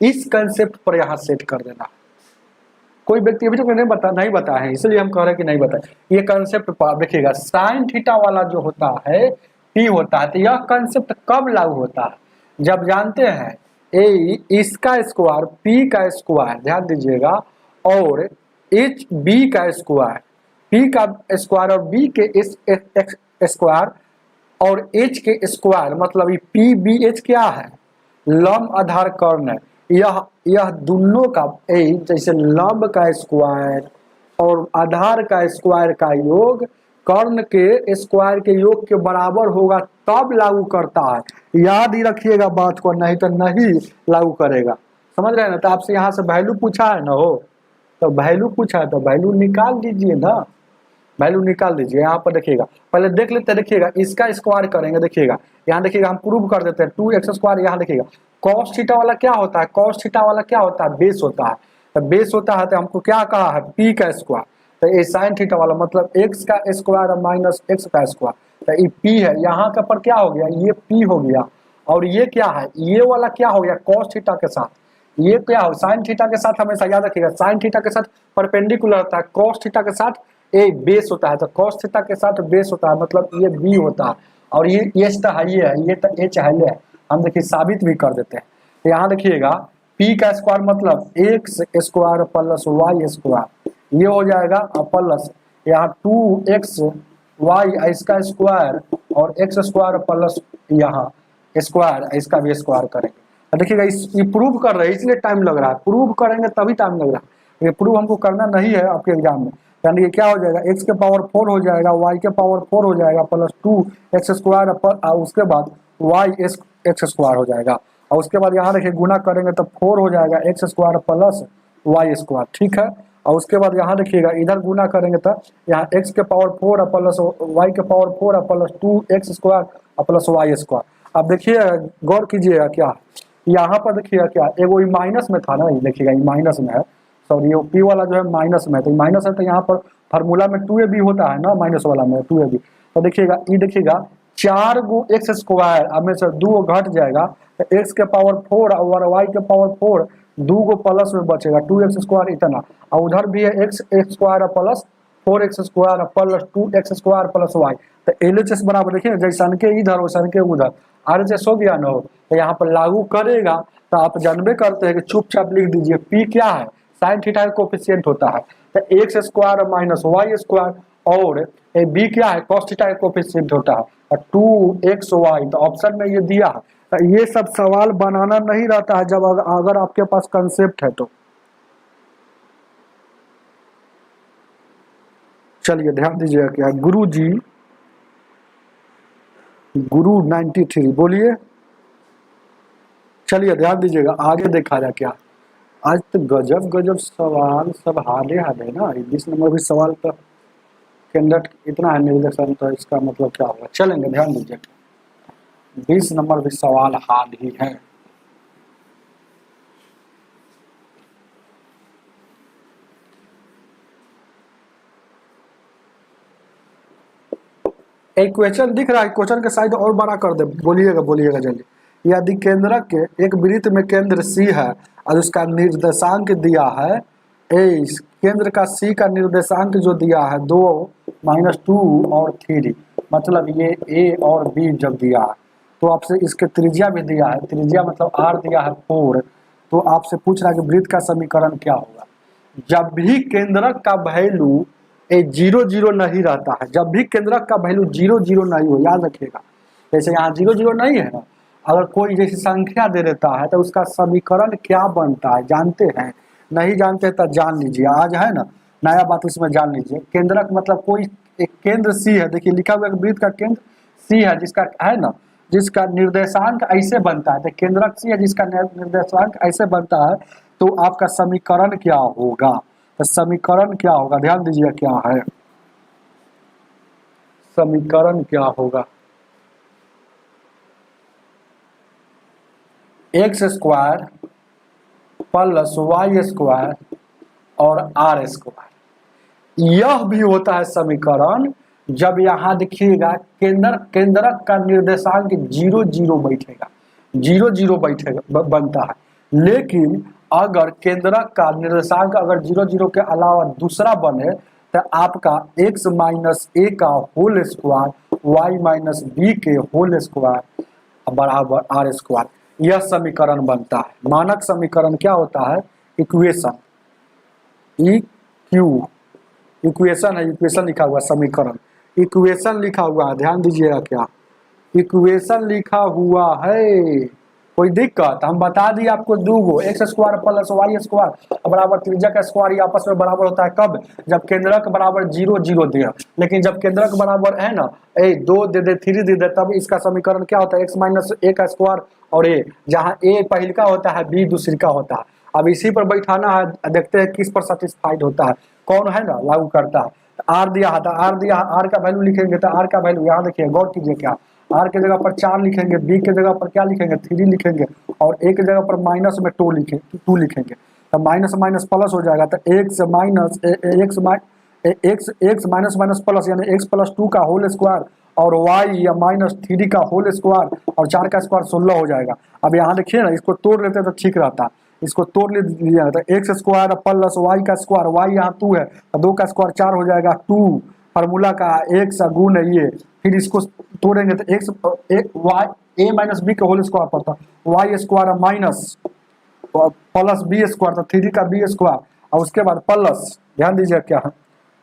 इस कंसेप्ट पर यहाँ सेट कर देना। कोई व्यक्ति अभी तक नहीं बताया है, इसलिए हम कह रहे हैं कि नहीं बताए, ये कंसेप्ट पर देखिएगा, साइन थीटा वाला जो होता है P होता है, तो यह कंसेप्ट कब लागू होता है, जब जानते हैं ए इसका स्क्वायर P का स्क्वायर, ध्यान दीजिएगा, और एच बी का स्क्वायर, P का स्क्वायर और B के स्क्वायर और H के स्क्वायर, मतलब ये PBH क्या है, लंब आधार कर्ण है, यह दोनों का जैसे लंब का स्क्वायर और आधार का स्क्वायर का योग कर्ण के स्क्वायर के योग के बराबर होगा, तब लागू करता है। याद ही रखिएगा बात को, नहीं तो नहीं लागू करेगा, समझ रहे हैं ना। तो आपसे यहाँ से वैल्यू पूछा है ना, हो तो वैल्यू पूछा है तो वैल्यू निकाल दीजिए ना, वैल्यू निकाल दीजिए। यहाँ पर देखिएगा, पहले देख लेते हैं, देखिएगा इसका स्क्वायर करेंगे, देखिएगा यहाँ देखिएगा हम प्रूव कर देते हैं 2x स्क्वायर, यहाँ देखिएगा कॉस थीटा वाला क्या होता है, कॉस थीटा वाला क्या होता है, बेस होता है, तो बेस होता है, तो हमको क्या कहा है P का स्क्वायर, तो ये साइन थीटा वाला मतलब x का स्क्वायर माइनस x का स्क्वायर, तो ये p है, यहाँ का पर क्या हो गया, ये p हो गया, और ये क्या है, ये वाला क्या हो गया cos थीटा के साथ, ये क्या हो साइन थीटा के साथ, हमेशा याद रखिएगा साइन थीटा के साथ परपेंडिकुलर होता है, cos थीटा के साथ ए बेस होता है, तो cos थीटा के साथ बेस होता है, मतलब ये b होता है, और ये तो है, ये तो h है, हम देखिए साबित भी कर देते हैं। तो यहाँ देखिएगा p का स्क्वायर मतलब x square plus y square, ये हो जाएगा प्लस यहाँ 2x y इसका स्क्वायर और x स्क्वायर प्लस यहाँ स्क्वायर, इसका भी स्क्वायर करेंगे। तो देखिएगा ये प्रूव कर रहे हैं इसलिए टाइम लग रहा है, प्रूव करेंगे तभी टाइम लग रहा है, ये प्रूव हमको करना नहीं है आपके एग्जाम में। यानी कि क्या हो जाएगा, x के पावर 4 हो जाएगा, y के पावर 4 हो जाएगा प्लस 2x स्क्वायर, उसके बाद y x स्क्वायर हो जाएगा, और उसके बाद यहाँ देखिए गुना करेंगे तो 4 हो जाएगा x square plus y square, ठीक है। और उसके बाद यहाँ देखिएगा इधर गुना करेंगे तो यहाँ x के पावर 4 प्लस y के power 4 plus 2x square plus y square. अब देखिए गौर कीजिएगा क्या यहाँ पर देखिएगा क्या, एगो माइनस में था ना, ये देखिएगा ये माइनस में है, सॉरी ये p वाला जो है माइनस में है, तो माइनस है तो यहाँ पर फार्मूला में 2ab होता है ना, माइनस वाला में 2ab, तो देखिएगा ये देखिएगा 4 गो x स्क्वायर, अब में से 2 घट जाएगा, तो x के पावर 4 और y के पावर 4, 2 गो प्लस में बचेगा 2x स्क्वायर इतना, और उधर भी है x square plus 4x square plus 2x square plus y, तो LHS बराबर देखिए जैसन के इधर वैसन के उधर, RHS हो गया ना हो, तो यहाँ पर लागू करेगा, तो आप जानबे करते हैं कि चुपचाप लिख दीजिए p क्या है, साइन थीटा का कोफिशिएंट होता है, तो x square minus y square, और b क्या है cos थीटा का कोफिशिएंट होता है, और 2xy, तो ऑप्शन में ये दिया है। तो ये सब सवाल बनाना नहीं रहता है जब अगर आपके पास कंसेप्ट है तो। चलिए ध्यान दीजिएगा क्या, गुरु 93 बोलिए, चलिए ध्यान दीजिएगा आगे देखा जाए क्या। आज तो गजब गजब सवाल सब हादे ना, 20 नंबर भी सवाल तो कैंडिडेट इतना है निर्देशन, तो इसका मतलब क्या होगा, चलेंगे ध्यान दीजिए 20 नंबर भी सवाल हार्ड ही है। एक क्वेश्चन दिख रहा है, क्वेश्चन के साइज और बड़ा कर दे, बोलिएगा जल्दी। यदि केंद्रक के एक वृत्त में केंद्र C है और उसका निर्देशांक दिया है a, केंद्र का C का निर्देशांक जो दिया है 2 -2 और 3, मतलब ये a और b जब दिया है तो आपसे इसके त्रिज्या भी दिया है, त्रिज्या मतलब r दिया है 4, तो आपसे पूछ रहा है कि वृत्त का समीकरण क्या होगा। जब भी केंद्रक का वैल्यू 0 नहीं रहता है, जब भी केंद्रक का वैल्यू 0 नहीं हो, याद रखिएगा, जैसे यहाँ 0 नहीं है ना, अगर कोई जैसी संख्या दे देता है तो उसका समीकरण क्या बनता है जानते हैं, नहीं जानते तो जान लीजिए, आज है ना नया बात इसमें जान लीजिए। केंद्रक मतलब कोई एक केंद्र C है, देखिए लिखा हुआ वृत्त का केंद्र C है, जिसका है ना, जिसका निर्देशांक ऐसे बनता है, तो केंद्रक C है जिसका निर्देशांक ऐसे बनता है, तो आपका समीकरण क्या होगा, तो समीकरण क्या होगा ध्यान दीजिए क्या है, समीकरण क्या होगा, x square plus y square और r स्क्वायर, यह भी होता है समीकरण जब यहाँ देखिएगा केंद्रक का निर्देशांक 0 बैठेगा, 0 बैठेगा बनता है, लेकिन अगर केंद्रक का निर्देशांक अगर 0 के अलावा दूसरा बने तो आपका x माइनस a का whole square y minus b के होल स्क्वायर बराबर r स्क्वायर, यह समीकरण बनता है। मानक समीकरण क्या होता है, इक्वेशन, इक्वेशन है, इक्वेशन लिखा हुआ समीकरण, इक्वेशन लिखा हुआ है, ध्यान दीजिएगा क्या, इक्वेशन लिखा हुआ है, कोई दिक्कत, हम बता दिए आपको 2 गो x square plus y square बराबर त्रिज्या का स्क्वायर आपस में बराबर होता है कब, जब केंद्रक बराबर 0 दे, लेकिन जब केंद्रक बराबर है ना 2 दे दे 3 दे दे, तब इसका समीकरण क्या होता है, x माइनस a का स्क्वायर और a, जहाँ a पहल का होता है b दूसरी का होता है। अब इसी पर बैठाना है, देखते हैं किस पर सेटिस्फाइड होता है, कौन है ना लागू करता है। r दिया है, r दिया है, r का वैल्यू लिखेंगे तो r का वैल्यू यहाँ देखिए, गौर कीजिए क्या, r के जगह पर 4 लिखेंगे, b के जगह पर क्या लिखेंगे 3 लिखेंगे, और a के जगह पर माइनस में 2 लिखेंगे, तो माइनस माइनस प्लस हो जाएगा, तो x x x minus minus plus यानी एक्स प्लस 2 का होल स्क्वायर और वाई या माइनस 3 का होल स्क्वायर और 4 का स्क्वायर 16 हो जाएगा। अब यहाँ देखिए ना, इसको तोड़ लेते तो ठीक रहता, इसको तोड़ लिया तो एक्स स्क्वायर प्लस वाई का स्क्वायर, वाई यहाँ 2 है तो 2 का स्क्वायर 4 हो जाएगा, 2 फार्मूला का एक्स गुण है ये। फिर इसको तोड़ेंगे तो x y a minus b का होल स्क्वायर पड़ता, y square minus plus b square तो 3 का बी स्क्वायर और उसके बाद प्लस, ध्यान दीजिए क्या है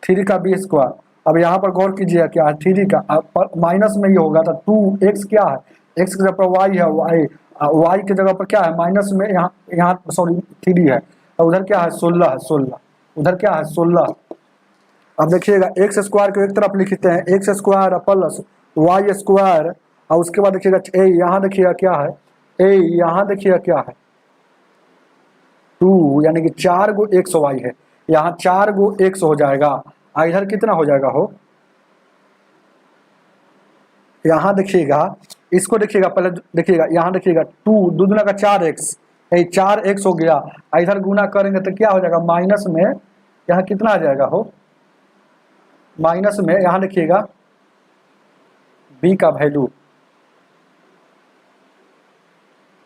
3 का बी स्क्वायर। अब यहाँ पर गौर कीजिए क्या है 3 का माइनस में ही होगा तो 2 एक्स क्या है, एक्स की जगह पर वाई है, वाई की जगह पर क्या है माइनस में यहाँ यहाँ सॉरी 3 है और उधर क्या है 16 है, 16 उधर क्या है 16। अब देखिएगा एक्स स्क्वायर को एक तरफ लिखते हैं, x square plus y square और उसके बाद देखिएगा ए यहाँ देखिएगा क्या है, ए यहाँ देखिएगा क्या है 2 यानी कि 4 गो एक्स वाई है, यहाँ 4 गो एक्स हो जाएगा। इधर कितना हो जाएगा हो, यहाँ देखिएगा इसको देखिएगा पहले देखिएगा, यहाँ देखिएगा 2 दूना का 4x, 4x हो गया, इधर गुना करेंगे तो क्या हो जाएगा माइनस में, यहाँ कितना आ जाएगा हो माइनस में, यहाँ देखिएगा b का वैल्यू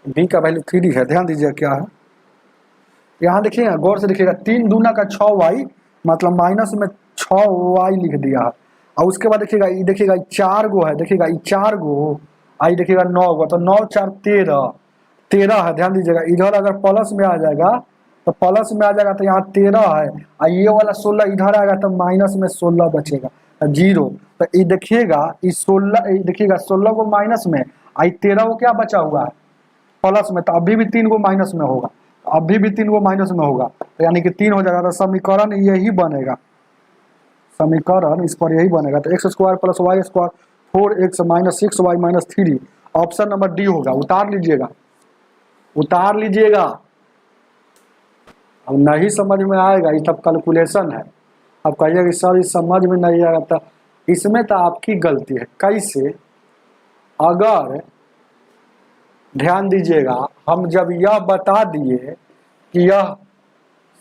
3 है, ध्यान दीजिए क्या है, यहाँ देखिएगा गौर से देखिएगा 3 दूना का 6y मतलब माइनस में 6y लिख दिया है और उसके बाद देखिएगा ये देखिएगा 4 गो है, देखिएगा ये 4 गो आई देखिएगा 9 गो तो 9 4 13 है, ध्यान दीजिएगा इधर अगर प्लस में आ जाएगा तो प्लस में आ जाएगा तो यहाँ 13 है और ये वाला 16 इधर आएगा तो माइनस में 16 बचेगा 0। तो ये देखिएगा इस 16 देखिएगा 16 को माइनस में आई 13 को क्या बचा हुआ है प्लस में, तो अभी भी 3 को माइनस में होगा, अभी भी 3 को माइनस में होगा तो यानी कि 3 हो जाएगा। तो समीकरण यही बनेगा, समीकरण इस पर यही बनेगा तो x square plus y square 4x minus 6y minus 3, option number d होगा। उतार लीजिएगा, उतार लीजिएगा। अब नहीं समझ में आएगा ये सब कैलकुलेशन है, अब कहिएगा कि सर इस समझ में नहीं आएगा, तो इसमें तो आपकी गलती है। कैसे, अगर ध्यान दीजिएगा हम जब यह बता दिए कि यह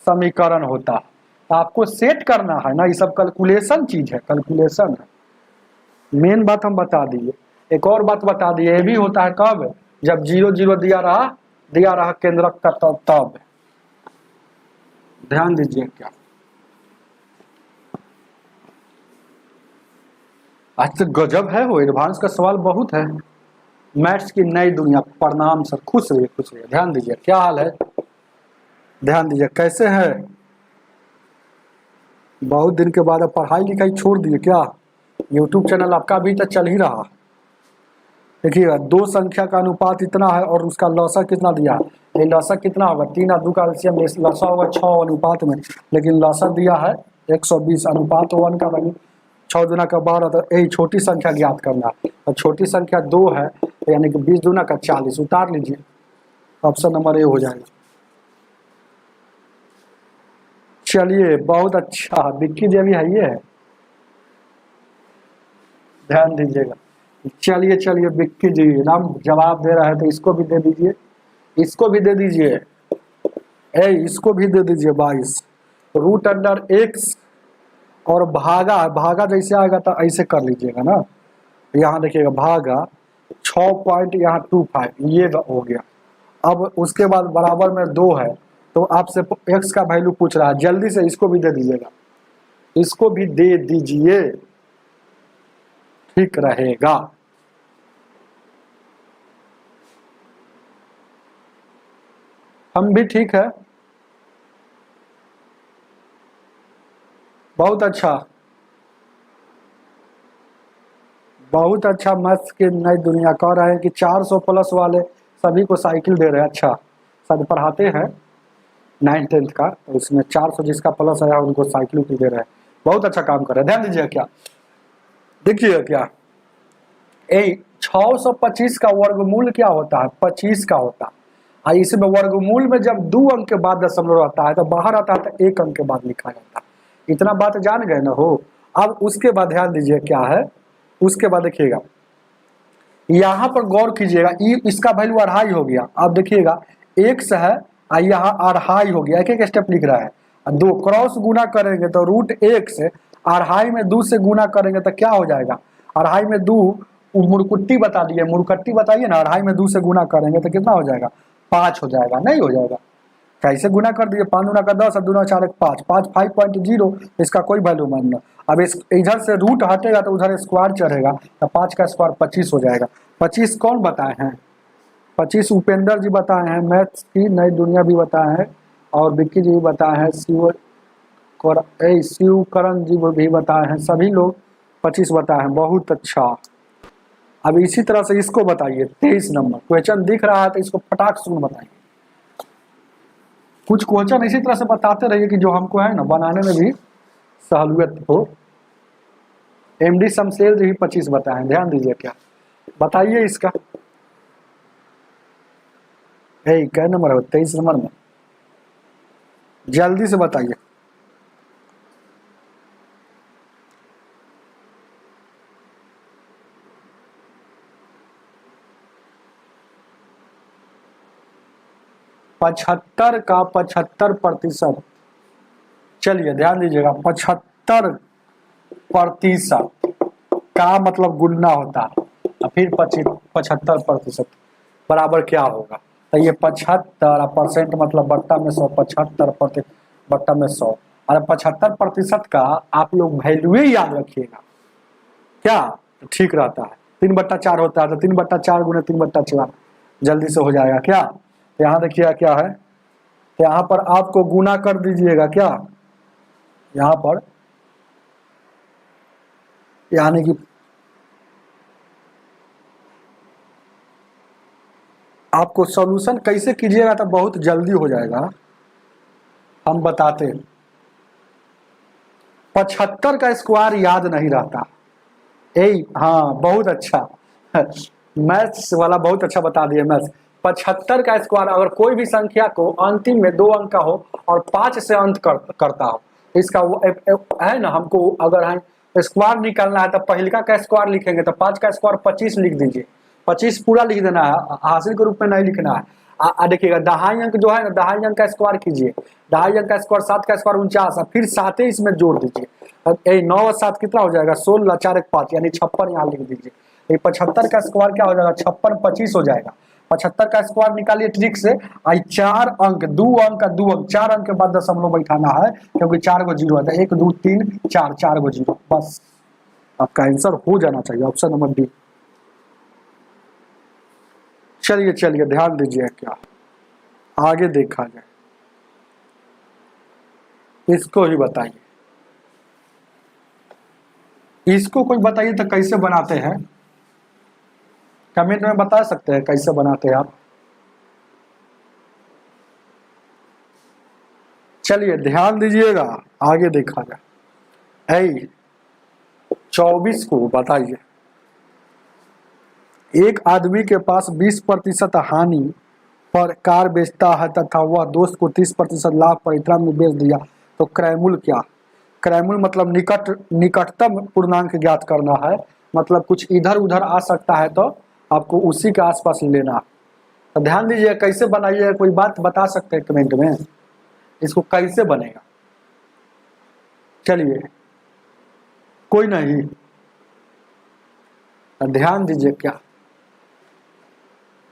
समीकरण होता है तो आपको सेट करना है ना, ये सब कैलकुलेशन चीज है, कैलकुलेशन है। मेन बात हम बता दिए, एक और बात बता दिए, ये भी होता है कब, जब 0 0 दिया रहा केंद्रक का तब ध्यान दीजिए क्या। आज तो गजब है वो, एडवांस का सवाल बहुत है, मैथ्स की नई दुनिया। प्रणाम सर, खुश रहिए खुश रहिए। ध्यान दीजिए क्या हाल है, ध्यान दीजिए कैसे है। बहुत दिन के बाद अब पढ़ाई लिखाई छोड़ दिए क्या, यूट्यूब चैनल आपका अभी तक चल ही रहा। देखिएगा 2 संख्या का अनुपात इतना है और उसका लौसा कितना दिया है, ये लौसा कितना होगा 3 और 2 का एलसीएम, लौसा होगा 6 अनुपात में, लेकिन लौसा दिया है 120, अनुपात 1 का वैल्यू 6 दूना का 12, तो यही छोटी संख्या ज्ञात करना है। और छोटी संख्या 2 है तो यानी कि 20 दूना का 40, उतार लीजिए, ऑप्शन नंबर ए हो जाएगा। चलिए बहुत अच्छा, विक्की देवी है ये है, ध्यान दीजिएगा। चलिए चलिए विक्की जी नाम जवाब दे रहा है तो इसको भी दे दीजिए, इसको भी दे दीजिए, इसको भी दे दीजिए 22 रूट अंडर एक्स और भागा जैसे आएगा तो ऐसे कर लीजिएगा ना। यहाँ देखिएगा भागा 6.25 ये हो गया। अब उसके बाद बराबर में 2 है तो आपसे एक्स का वैल्यू पूछ रहा है, जल्दी से इसको भी दे दीजिएगा, इसको भी दे दीजिए, ठीक रहेगा। हम भी ठीक है, बहुत अच्छा बहुत अच्छा। मैथ्स की नई दुनिया कह रहे हैं कि 400 प्लस वाले सभी को साइकिल दे रहे हैं। अच्छा शायद पढ़ाते हैं 9th 10th का, तो उसमें 400 जिसका प्लस आया उनको साइकिल भी दे रहे हैं, बहुत अच्छा काम कर रहे हैं। ध्यान दीजिए क्या, देखिए क्या 625 का वर्गमूल क्या होता है 25 का होता है, और इसमें वर्गमूल में जब 2 अंक के बाद दशमलव आता है तो बाहर आता है तो 1 अंक के बाद लिखा जाता है। इतना बात जान गए ना हो। अब उसके बाद ध्यान दीजिए क्या है, उसके बाद देखिएगा यहाँ पर गौर कीजिएगा, इसका वैल्यू 2.5 हो गया। अब देखिएगा x है यहाँ 2.5 हो गया, एक एक स्टेप लिख रहा है, 2 क्रॉस गुना करेंगे तो रूट 1 से, अढ़ाई में 2 से गुना करेंगे तो क्या हो जाएगा, अढ़ाई में 2 मुरकुट्टी बता दिए, मुरकट्टी बताइए ना, अढ़ाई में 2 से गुना करेंगे तो कितना हो जाएगा, 5 हो जाएगा, नहीं हो जाएगा। कैसे गुना कर दिए, 5 गुना का 10 और 2 4 1 5, 5.0, इसका कोई वैल्यू मानना। अब इस इधर से रूट हटेगा तो उधर स्क्वायर चढ़ेगा, तो 5 का स्क्वायर 25 हो जाएगा। 25 कौन बताए हैं, 25 उपेंद्र जी बताए हैं, मैथ्स की नई दुनिया भी बताए हैं, और विक्की जी भी बताए हैं, शिवकरण जी भी बताए हैं, सभी लोग 25 बताए हैं, बहुत अच्छा। अब इसी तरह से इसको बताइए, 23 नंबर क्वेश्चन दिख रहा है तो इसको फटाक से बताइए। कुछ क्वेश्चन इसी तरह से बताते रहिए कि जो हमको है ना बनाने में भी सहूलियत हो। एमडी शमशेर जी भी 25 बताए, ध्यान दीजिए, क्या बताइए इसका, क्या नंबर है, 23 नंबर में, जल्दी से बताइए। पचहत्तर का 75%, चलिए ध्यान दीजिएगा, 75% का मतलब गुणना होता है, और फिर 75% बराबर क्या होगा, तो ये 75 परसेंट मतलब बट्टा में 100, 75% बट्टा में 100, और 75% का आप लोग वैल्यू याद रखिएगा, क्या ठीक रहता है, 3/4 होता है, तो 3/4 गुना 3/4 जल्दी से हो जाएगा। क्या यहाँ देखिए क्या है, यहाँ पर आपको गुना कर दीजिएगा, क्या यहाँ पर यानी कि आपको सॉल्यूशन कैसे कीजिएगा तो बहुत जल्दी हो जाएगा, हम बताते हैं। 75 का स्क्वायर याद नहीं रहता, हाँ बहुत अच्छा मैथ्स वाला बहुत अच्छा बता दिए, मैथ्स 75 का स्क्वायर, अगर कोई भी संख्या को अंतिम में 2 अंक का हो और 5 से अंत करता हो, इसका है ना, हमको अगर है स्क्वायर निकालना है तो पहिलका का स्क्वायर लिखेंगे, तो 5 का स्क्वायर 25 लिख दीजिए, 25 पूरा लिख देना है, हासिल के रूप में नहीं लिखना है। देखिएगा दहाई अंक जो है ना, दहाई अंक का स्क्वायर कीजिए, दहाई अंक का स्क्वायर 7 का स्क्वायर 49, फिर 7 इसमें जोड़ दीजिए, 9 और 7 कितना हो जाएगा, 16, 4 1 5 यानी 56 यहाँ लिख दीजिए। 75 का स्क्वायर क्या हो जाएगा, 56 25 हो जाएगा। 75 का स्क्वायर निकालिए ट्रिक से, आई 4 अंक 2 अंक का 2 अंक 4 अंक के बाद दशमलव बैठाना है, क्योंकि 4 गो जीरो आता है, 1 2 3 4 4 गो जीरो, बस आपका आंसर हो जाना चाहिए, ऑप्शन नंबर डी। चलिए चलिए ध्यान दीजिए, क्या आगे देखा जाए, इसको ही बताइए, इसको कोई बताइए तो कैसे बनाते हैं, कमेंट में बता सकते हैं कैसे बनाते हैं आप। चलिए ध्यान दीजिएगा, आगे देखा जाए। 24 को बताइए, एक आदमी के पास 20% हानि पर कार बेचता है तथा वह दोस्त को 30% लाभ पर इतना में बेच दिया, तो क्रयमूल क्या, क्रयमूल मतलब निकटतम पूर्णांक ज्ञात करना है, मतलब कुछ इधर उधर आ सकता है तो आपको उसी के आसपास लेना। तो ध्यान दीजिए कैसे बनाइए, कोई बात बता सकते हैं कमेंट में, इसको कैसे बनेगा, चलिए कोई नहीं, ध्यान दीजिए, क्या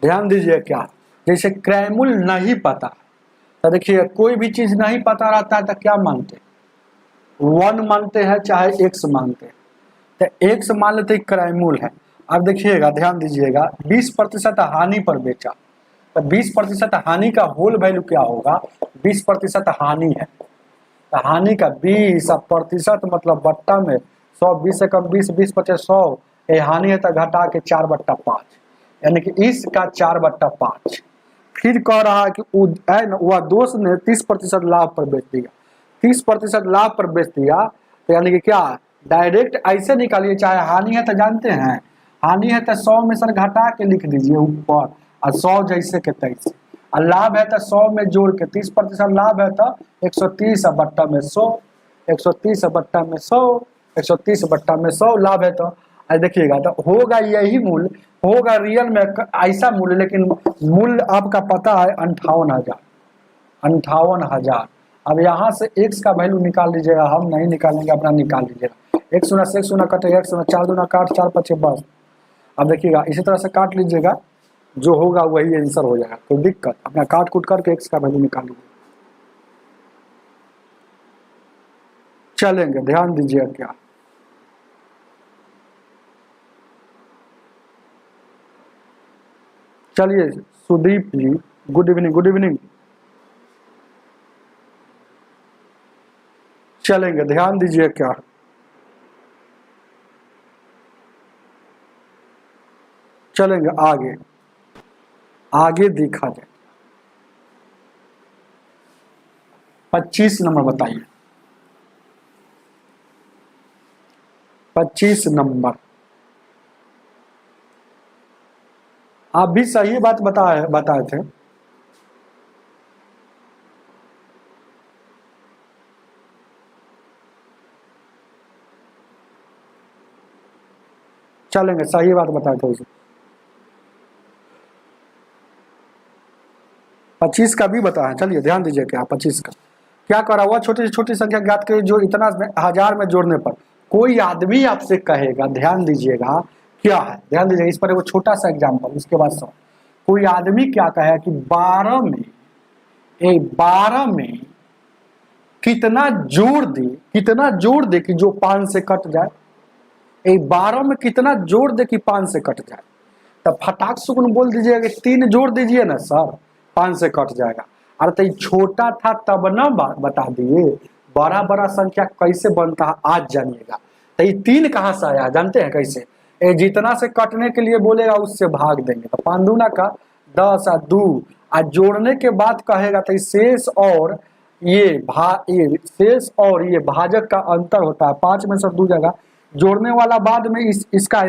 ध्यान दीजिए, क्या जैसे क्रयमूल नहीं पता, तो देखिए कोई भी चीज नहीं पता रहता है तो क्या मानते, 1 मानते हैं चाहे x मानते हैं, तो x मान लेते क्रयमूल है। अब देखिएगा ध्यान दीजिएगा, 20% हानि पर बेचा, तो 20% हानि का होल वैल्यू क्या होगा, 20% हानि है, तो हानि का 20% मतलब बट्टा में 100, 20 से कम 20, 20 50 100, ये हानि है तो घटा के 4/5, यानी कि इसका 4/5। फिर कह रहा है कि वह दोस्त ने 30% लाभ पर बेच दिया, 30% लाभ पर बेच दिया, तो यानी कि क्या डायरेक्ट ऐसे निकालिए, चाहे हानि है तो जानते हैं, हानि है तो 100 में से घटा के लिख दीजिए ऊपर, और 100 जैसे के तैसे, और लाभ है तो 100 में जोड़ के 30% लाभ है तो 130 बट्टा में 100, 130 बट्टा में 100, 130 बट्टा में 100 लाभ है, तो देखिएगा तो होगा यही मूल्य, होगा रियल में ऐसा मूल्य, लेकिन मूल्य आपका पता है 58,000, 58,000, अब यहाँ से x का वैल्यू निकाल लीजिएगा, हम नहीं निकालेंगे, अपना निकाल लीजिएगा। x गुना से x गुना कटेगा, x गुना 4 दूना काट, 4 पचे बस। अब देखिएगा इसी तरह से काट लीजिएगा, जो होगा वही आंसर हो जाएगा। कोई दिक्कत, अपना काट कूट करके x का वैल्यू निकाल लीजिए। चलेंगे, ध्यान दीजिएगा क्या, चलिए सुदीप जी, गुड इवनिंग, गुड इवनिंग। चलेंगे, ध्यान दीजिए क्या, चलेंगे आगे, आगे देखा जाए। 25 नंबर बताइए, 25 नंबर। आप भी सही बात बताए थे। चलेंगे, सही बात बताए थे उसे। 25 का भी बताया, चलिए ध्यान दीजिए क्या 25 का क्या करा हुआ। छोटी से छोटी संख्या ज्ञात करिए जो इतना हजार में जोड़ने पर कोई आदमी आपसे कहेगा, ध्यान दीजिएगा क्या है, ध्यान दीजिएगा इस पर वो छोटा सा एग्जाम्पल, उसके बाद सब। कोई आदमी क्या कहेगा कि 12 में कितना जोड़ दे, कितना जोड़ दे कि जो 5 से कट जाए। 12 में कितना जोड़ दे कि 5 से कट जाए। तब फटाक सुकून बोल दीजिएगा कि 3 जोड़ दीजिए ना सर, 5 से कट जाएगा। अरे तो छोटा था तब ना बता दिए, बड़ा बड़ा संख्या कैसे बनता है आज जानिएगा। तो ये 3 कहाँ से आया जानते हैं कैसे? जितना से कटने के लिए बोलेगा उससे भाग देंगे। तो 5 दूना का 10 और 2 आज जोड़ने के बाद कहेगा तो शेष और ये शेष और ये भाजक का अंतर होता है। 5 में से 2 जगह जोड़ने वाला बाद में इसका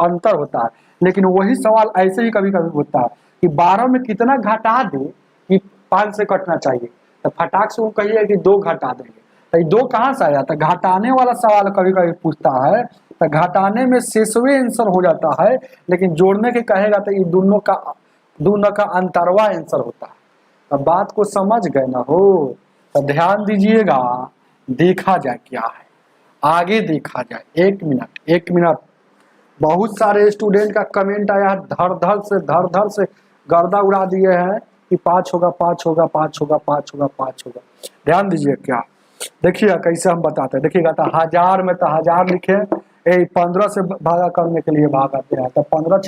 अंतर होता है। लेकिन वही सवाल ऐसे ही कभी कभी होता है कि 12 में कितना घटा दे कि 5 से कटना चाहिए। तो फटाक से वो कहिए कि 2 घटा देंगे। तो 2 कहाँ से आया? तो घटाने वाला सवाल कभी कभी पूछता है, तो घटाने में शेषवे आंसर हो जाता है, लेकिन जोड़ने के कहेगा तो ये दोनों का अंतरवा आंसर होता है। तो बात को समझ गए ना हो? तो ध्यान दीजिएगा, देखा जाए क्या है, आगे देखा जाए। 1 मिनट। बहुत सारे स्टूडेंट का कमेंट आया है, धड़ से गर्दा उड़ा दिए हैं कि 5 होगा, 5 होगा, 5 होगा, 5 होगा, 5 होगा। ध्यान दीजिए क्या, देखिए कैसे हम बताते हैं। देखिएगा तो 1000 में तो 1000 लिखे, 15 से भागा करने के लिए भागाते हैं। तो 15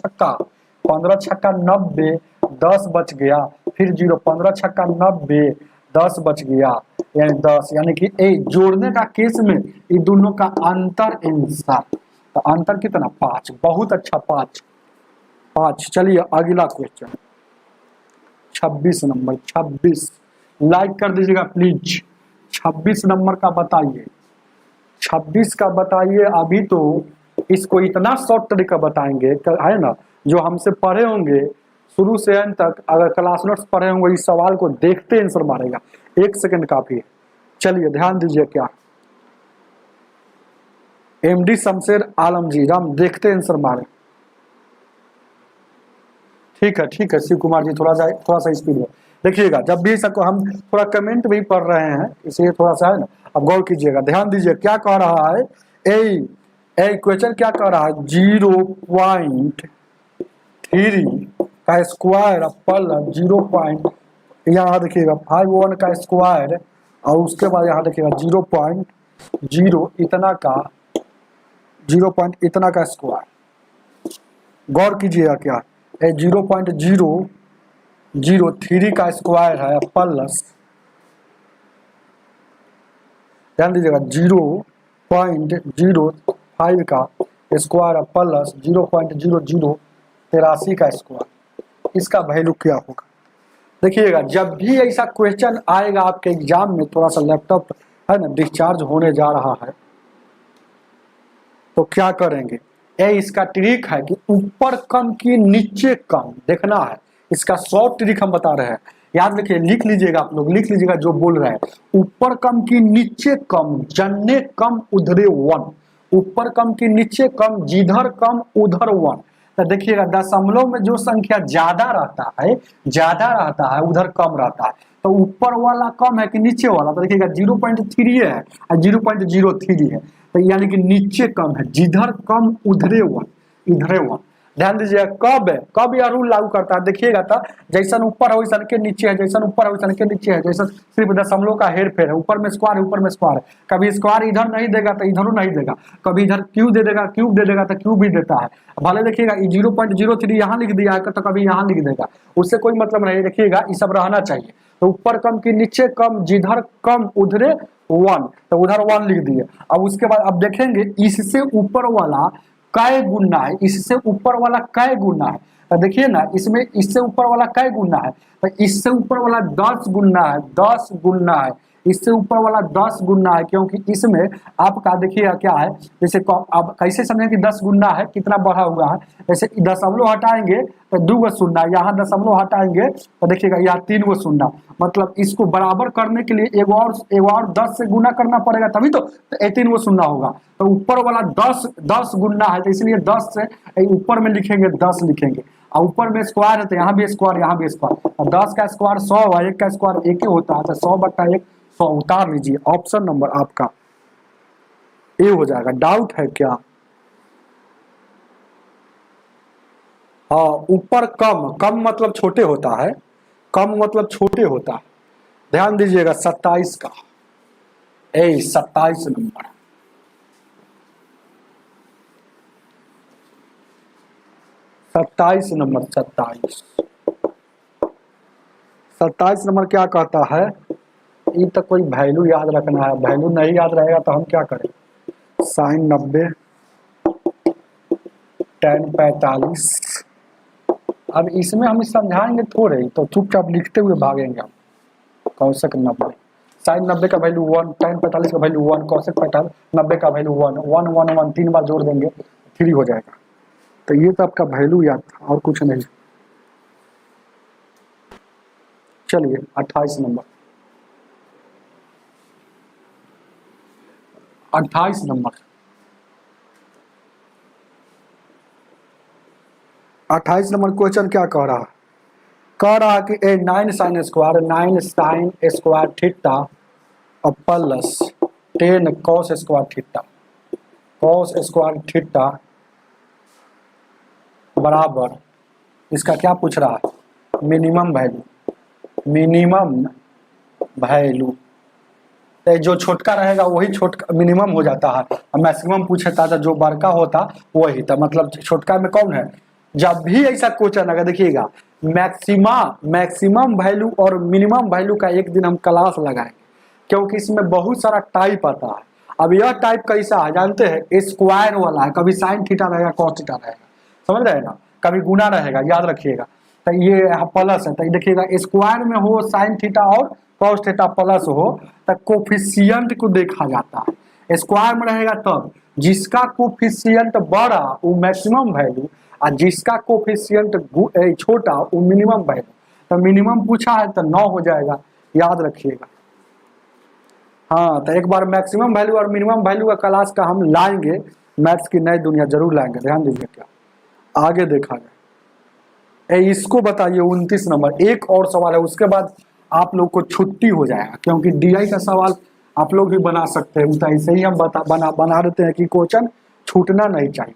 छक्का 90, 10 बच गया, फिर 0, 15 छक्का 90, 10 बच गया, यानी 10, यानी कि जोड़ने का केस में ये दोनों का अंतर आंसर। तो अंतर कितना? 5। बहुत अच्छा, 5। चलिए अगला क्वेश्चन 26 नंबर। 26 लाइक कर दीजिएगा प्लीज। 26 नंबर का बताइए, 26 का बताइए। अभी तो इसको इतना शॉर्ट तरीका बताएंगे है ना, जो हमसे पढ़े होंगे शुरू से अंत तक, अगर क्लास नोट्स पढ़े होंगे इस सवाल को देखते आंसर मारेगा। 1 सेकंड काफी है। चलिए ध्यान दीजिए क्या, MD शमशेर आलम जी, राम देखते आंसर मारे। ठीक है शिव कुमार जी, थोड़ा सा स्पीड में देखिएगा। जब भी सबको हम थोड़ा कमेंट भी पढ़ रहे हैं, इसलिए थोड़ा सा है ना, अब गौर कीजिएगा। ध्यान दीजिए क्या कह रहा है, क्वेश्चन क्या कह रहा है, 0.3 का स्क्वायर प्लस 0. यहाँ देखिएगा 51 का स्क्वायर, और उसके बाद यहाँ देखिएगा 0.0 इतना का 0. इतना का स्क्वायर। गौर कीजिएगा क्या, 0.003 का स्क्वायर है प्लस, ध्यान दीजिएगा 0.05 का स्क्वायर प्लस 0.0083 का स्क्वायर। इसका वैल्यू क्या होगा? देखिएगा जब भी ऐसा क्वेश्चन आएगा आपके एग्जाम में, थोड़ा सा लैपटॉप है ना डिस्चार्ज होने जा रहा है, तो क्या करेंगे, इसका ट्रिक है कि ऊपर कम की नीचे कम देखना है। इसका शॉर्ट ट्रिक हम बता रहे हैं, याद रखिए, लिख लीजिएगा आप लोग, लिख लीजिएगा जो बोल रहे हैं। ऊपर कम की नीचे कम, जन्ने कम उधरे 1। ऊपर कम की नीचे कम, जिधर कम उधर 1। तो देखिएगा दशमलव में जो संख्या ज्यादा रहता है उधर कम रहता है। तो ऊपर वाला कम है कि नीचे वाला, तो देखिएगा 0.3 है और 0.03 है, तो यानी कि नीचे कम है, जिधर कम उधरे वन, इधरे वन। ध्यान दीजिए कब है, कब यह रूल लागू करता है, देखिएगा तो जैसन ऊपर है वैसन के नीचे है, जैसन ऊपर है वैसन के नीचे है, जैसा सिर्फ दशमलव का हेर फेर है, ऊपर में स्क्वायर है ऊपर में स्क्वायर है, कभी स्क्वायर इधर नहीं देगा तो इधर नहीं देगा, कभी इधर क्यूब दे देगा, क्यूब दे देगा तो क्यूब भी देता है। भले देखिएगा 0.03 यहाँ लिख दिया है तो कभी यहाँ लिख देगा, उससे कोई मतलब नहीं, देखिएगा ये सब रहना चाहिए। तो ऊपर कम कि नीचे कम, जिधर कम उधरे वन, तो उधर वन लिख दिए। अब उसके बाद अब देखेंगे इससे ऊपर वाला कै गुना है, इससे ऊपर वाला कै गुना है, तो देखिए ना इसमें इससे ऊपर वाला कै गुना है, तो इससे ऊपर वाला 10 गुना है, 10 गुना है, इससे ऊपर वाला 10 गुना है, क्योंकि इसमें आपका देखिएगा क्या है, जैसे अब कैसे समझें कि 10 गुना है, कितना बढ़ा हुआ है, जैसे दशमलव हटाएंगे तो 2 शून्य, यहाँ दशमलव हटाएंगे तो देखिएगा यहाँ 3 शून्य, मतलब इसको बराबर करने के लिए एगो और 10 से गुना करना पड़ेगा तभी तो 3 शून्य होगा। तो ऊपर वाला 10 गुना है, तो इसलिए 10 से ऊपर में लिखेंगे 10 लिखेंगे, और ऊपर में स्क्वायर है तो यहाँ भी स्क्वायर यहाँ भी स्क्वायर, और 10 का स्क्वायर 100 है, 1 का स्क्वायर 1 ही होता है, तो 100/1 100 उतार लीजिए। ऑप्शन नंबर आपका ए हो जाएगा। डाउट है क्या? हाँ, ऊपर कम, कम मतलब छोटे होता है, कम मतलब छोटे होता है। ध्यान दीजिएगा 27 का, 27 नंबर, 27 नंबर, 27 नंबर क्या कहता है, ये तो कोई वैल्यू याद रखना है, वैल्यू नहीं याद रहेगा तो हम क्या करें, sin 90 tan 45। अब इसमें हम समझाएंगे थोड़े, तो चुपचाप लिखते हुए भागेंगे हम। cosec 90, sin 90 का वैल्यू 1, tan 45 का वैल्यू 1, cosec 90 का वैल्यू 1, 1 1 1 3 बार जोड़ देंगे 3 हो जाएगा। तो ये तो आपका वैल्यू याद था और कुछ नहीं। चलिए 28 नंबर, 28 नंबर, 28 नंबर क्वेश्चन क्या कह रहा है, कह रहा है कि 9 sin स्क्वायर थीटा और प्लस 10 cos स्क्वायर थीटा बराबर, इसका क्या पूछ रहा है, मिनिमम वैल्यू। तो जो छोटका रहेगा वही छोटका मिनिमम हो जाता है, और मैक्सिमम पूछता था जो बड़का होता वही था, मतलब छोटका में कौन है। जब भी ऐसा क्वेश्चन अगर देखिएगा मैक्सिमम वैल्यू और मिनिमम वैल्यू का एक दिन हम क्लास लगाएंगे, क्योंकि इसमें बहुत सारा टाइप आता है। अब यह टाइप कैसा है जानते हैं, स्क्वायर वाला है, कभी साइन थीटा रहेगा कॉस थीटा रहेगा, समझ रहे हैं ना, कभी गुना रहेगा, याद रखिएगा। तो ये प्लस है, तो देखिएगा स्क्वायर में हो साइन थीटा और कॉस थीटा प्लस हो तो कोफिशिएंट को देखा जाता है, स्क्वायर में रहेगा तब जिसका कोफिशिएंट बड़ा वो मैक्सिमम वैल्यू, और जिसका कोफिशिएंट छोटा वो मिनिमम वैल्यू। तो मिनिमम पूछा है तो 9 हो जाएगा, याद रखिएगा। हाँ, तो एक बार मैक्सिमम वैल्यू और मिनिमम वैल्यू का क्लास का हम लाएंगे, मैथ्स की नई दुनिया जरूर लाएंगे, ध्यान दीजिए। क्या आगे देखा जाए, इसको बताइए 29 नंबर, एक और सवाल है, उसके बाद आप लोग को छुट्टी हो जाएगा, क्योंकि डीआई का सवाल आप लोग भी बना सकते हैं, तो ऐसे ही हम बना देते हैं कि क्वेश्चन छूटना नहीं चाहिए।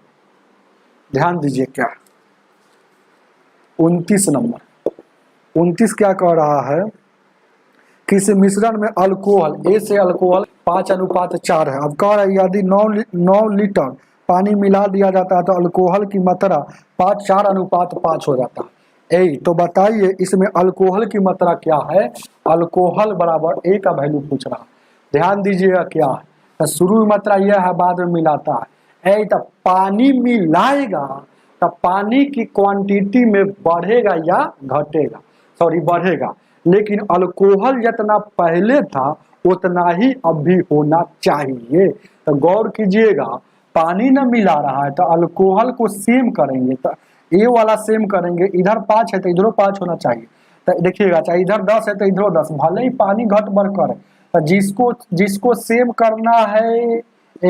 ध्यान दीजिए क्या 29 नंबर, 29 क्या कह रहा है, किसी मिश्रण में अल्कोहल ए से अल्कोहल 5:4 है। अब कह रहा है यदि 9 लीटर पानी मिला दिया जाता है तो अल्कोहल की मात्रा 4:5 हो जाता है। तो बताइए इसमें अल्कोहल की मात्रा क्या है, अल्कोहल बराबर ए का वैल्यू पूछ रहा है। ध्यान दीजिएगा क्या है, तो शुरू में मात्रा यह है, बाद में मिलाता है। तो पानी मिलाएगा तो पानी की क्वांटिटी में बढ़ेगा या घटेगा, सॉरी बढ़ेगा, लेकिन अल्कोहल जितना पहले था उतना ही अभी होना चाहिए। तो गौर कीजिएगा, पानी न मिला रहा है तो अल्कोहल को सेम करेंगे, तो ए वाला सेम करेंगे, इधर 5 है तो इधरों 5 होना चाहिए। तो देखिएगा चाहे इधर 10 है तो इधरों 10, भले ही पानी घट बढ़ कर है, तो जिसको सेम करना है,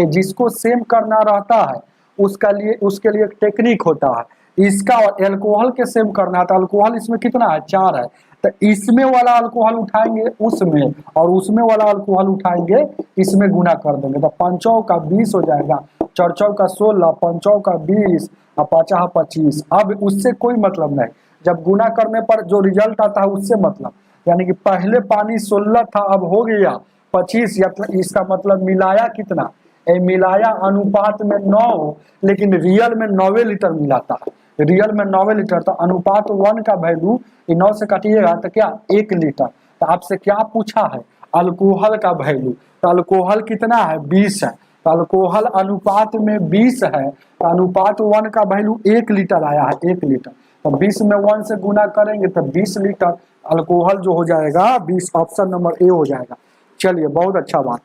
जिसको सेम करना रहता है उसके लिए एक टेक्निक होता है। इसका अल्कोहल के सेम करना है, तो अल्कोहल इसमें कितना है 4 है, तो तो इसमें वाला अल्कोहल उठाएंगे उसमें, और उसमें वाला अल्कोहल उठाएंगे इसमें, गुना कर देंगे तो 5 का 20 हो जाएगा, 4 का 16, 5 का 20 और 5 25। अब उससे कोई मतलब नहीं, जब गुना करने पर जो रिजल्ट आता है उससे मतलब, यानी कि पहले पानी 16 था अब हो गया 25, या इसका मतलब मिलाया कितना, मिलाया अनुपात में 9, लेकिन रियल में 9 लीटर मिलाता है, रियल में 9 लीटर। तो अनुपात 1 का वैल्यू 9 से काटिएगा तो क्या 1 लीटर। तो आपसे क्या पूछा है, अल्कोहल का वैल्यू, तो अल्कोहल कितना है 20 है, तो अल्कोहल अनुपात में 20 है, तो अनुपात 1 का वैल्यू 1 लीटर आया है, 1 लीटर। तो 20 में 1 से गुना करेंगे तो 20 लीटर अल्कोहल जो हो जाएगा 20, ऑप्शन नंबर ए हो जाएगा। चलिए बहुत अच्छा बात।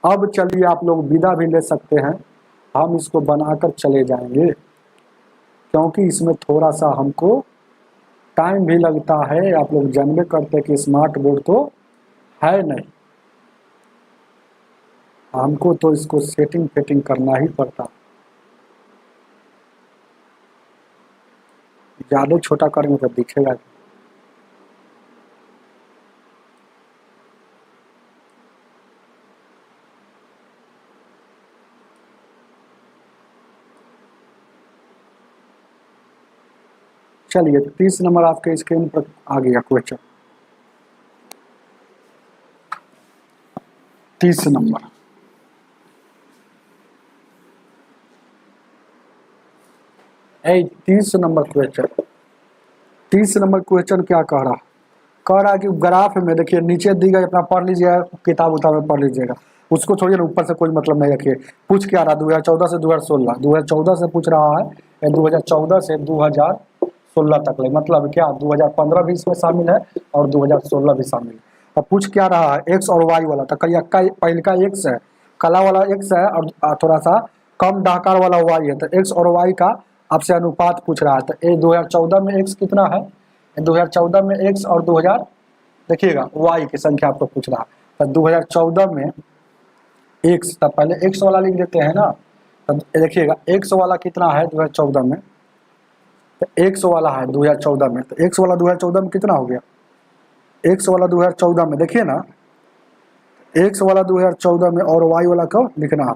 अब चलिए आप लोग विदा भी ले सकते हैं, हम इसको बनाकर चले जाएंगे क्योंकि इसमें थोड़ा सा हमको टाइम भी लगता है। आप लोग जानबे करते हैं कि स्मार्ट बोर्ड तो है नहीं, हमको तो इसको सेटिंग फेटिंग करना ही पड़ता। ज़्यादा छोटा करेंगे तो दिखेगा। चलिए 30 नंबर आपके स्क्रीन पर आ गया क्वेश्चन। 30 नंबर, ए 30 नंबर क्वेश्चन, 30 नंबर क्वेश्चन क्या कह रहा है कि ग्राफ में देखिए नीचे दी गई, अपना पढ़ लीजिएगा, किताब उताब में पढ़ लीजिएगा, उसको छोड़िए ना, ऊपर से कोई मतलब नहीं रखिए। पूछ क्या रहा 2014 से 2016, 2014 से पूछ रहा है, 2014 से 2016 तक ले, मतलब क्या 2015 भी इसमें शामिल है और 2016 भी शामिल है। अब पूछ क्या रहा है एक्स और वाई वाला, तो पहले का एक्स है, कला वाला एक्स है और थोड़ा सा कम डाकार वाला वाई है, तो एक्स और वाई का आपसे अनुपात पूछ रहा है। तो ये 2014 में एक्स कितना है, 2014 में एक्स और 2000 देखिएगा वाई की संख्या आपको पूछ रहा है। तो 2014 में एक्स, तब पहले एक्स वाला लिख देते हैं ना, तो देखिएगा एक्स वाला कितना है 2014 में, तो एक्स वाला है 2014 में, तो एक्स वाला 2014 में कितना हो गया, एक्स वाला 2014 में देखिए ना, एक्स वाला 2014 में और वाई वाला कब लिखना है,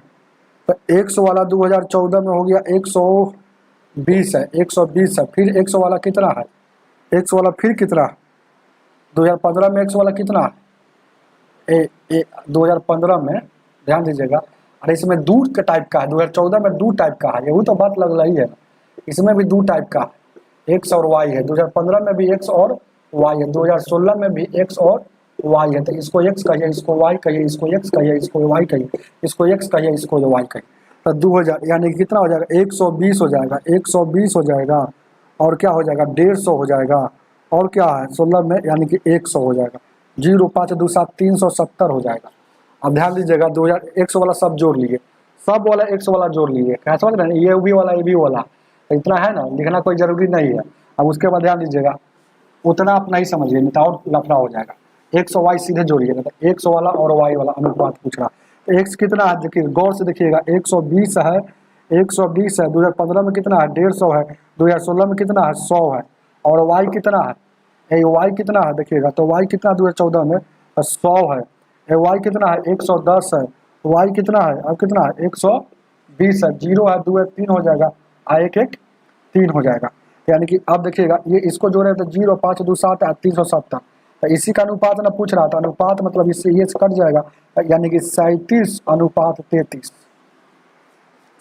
तो एक्स वाला 2014 में हो गया 120 है, 120 है, फिर एक्स वाला कितना है, एक्स वाला फिर कितना है 2015 में, एक्स वाला कितना है 2015 में, ध्यान दीजिएगा। अरे इसमें दो का टाइप का है, 2014 में 2 टाइप का है, यही तो बात लग रही है, इसमें भी 2 टाइप का है, एक्स और वाई है, 2015 में भी एक्स और वाई है, 2016 में भी एक्स और वाई है। तो इसको एक्स कहिए, इसको वाई कहिए, इसको एक्स कहिए, इसको वाई कहिए, इसको एक्स कहिए, इसको वाई कहिए। तो 2000 यानी कितना हो जाएगा 120 हो जाएगा, 120 हो जाएगा, और क्या हो जाएगा 150 हो जाएगा, और क्या है 16 में यानी कि 100 हो जाएगा, 0 5 2 7 370 हो जाएगा। अब ध्यान दीजिएगा 2100 वाला सब जोड़ लिए, सब वाला 100 वाला जोड़ लिए, क्या समझ रहे हैं, ये भी वाला ये भी वाला, तो इतना है ना, लिखना कोई जरूरी नहीं है। अब उसके बाद ध्यान दीजिएगा, उतना आप नहीं समझिए नहीं तो और लफड़ा हो जाएगा। 100 वाई सीधे जोड़िएगा, तो 100 वाला और वाई वाला अनुपात पूछ रहा। तो एक्स कितना है देखिए, गौर से देखिएगा 120 है, 120 है, 2015 में कितना है 150 है, 2016 में कितना है 100 है, और वाई कितना है, वाई कितना है देखिएगा, तो वाई कितना 2014 में 100 है, वाई कितना है 110 है, वाई कितना है अब कितना है 120 है, 0 है 2 है 3 हो जाएगा, 1 1 3 हो जाएगा। यानी कि अब देखिएगा ये इसको जोड़े तो 0 5 2 7 370, तो इसी का अनुपात ना पूछ रहा था, अनुपात मतलब इससे ये कट जाएगा, यानी कि 37 अनुपात 33,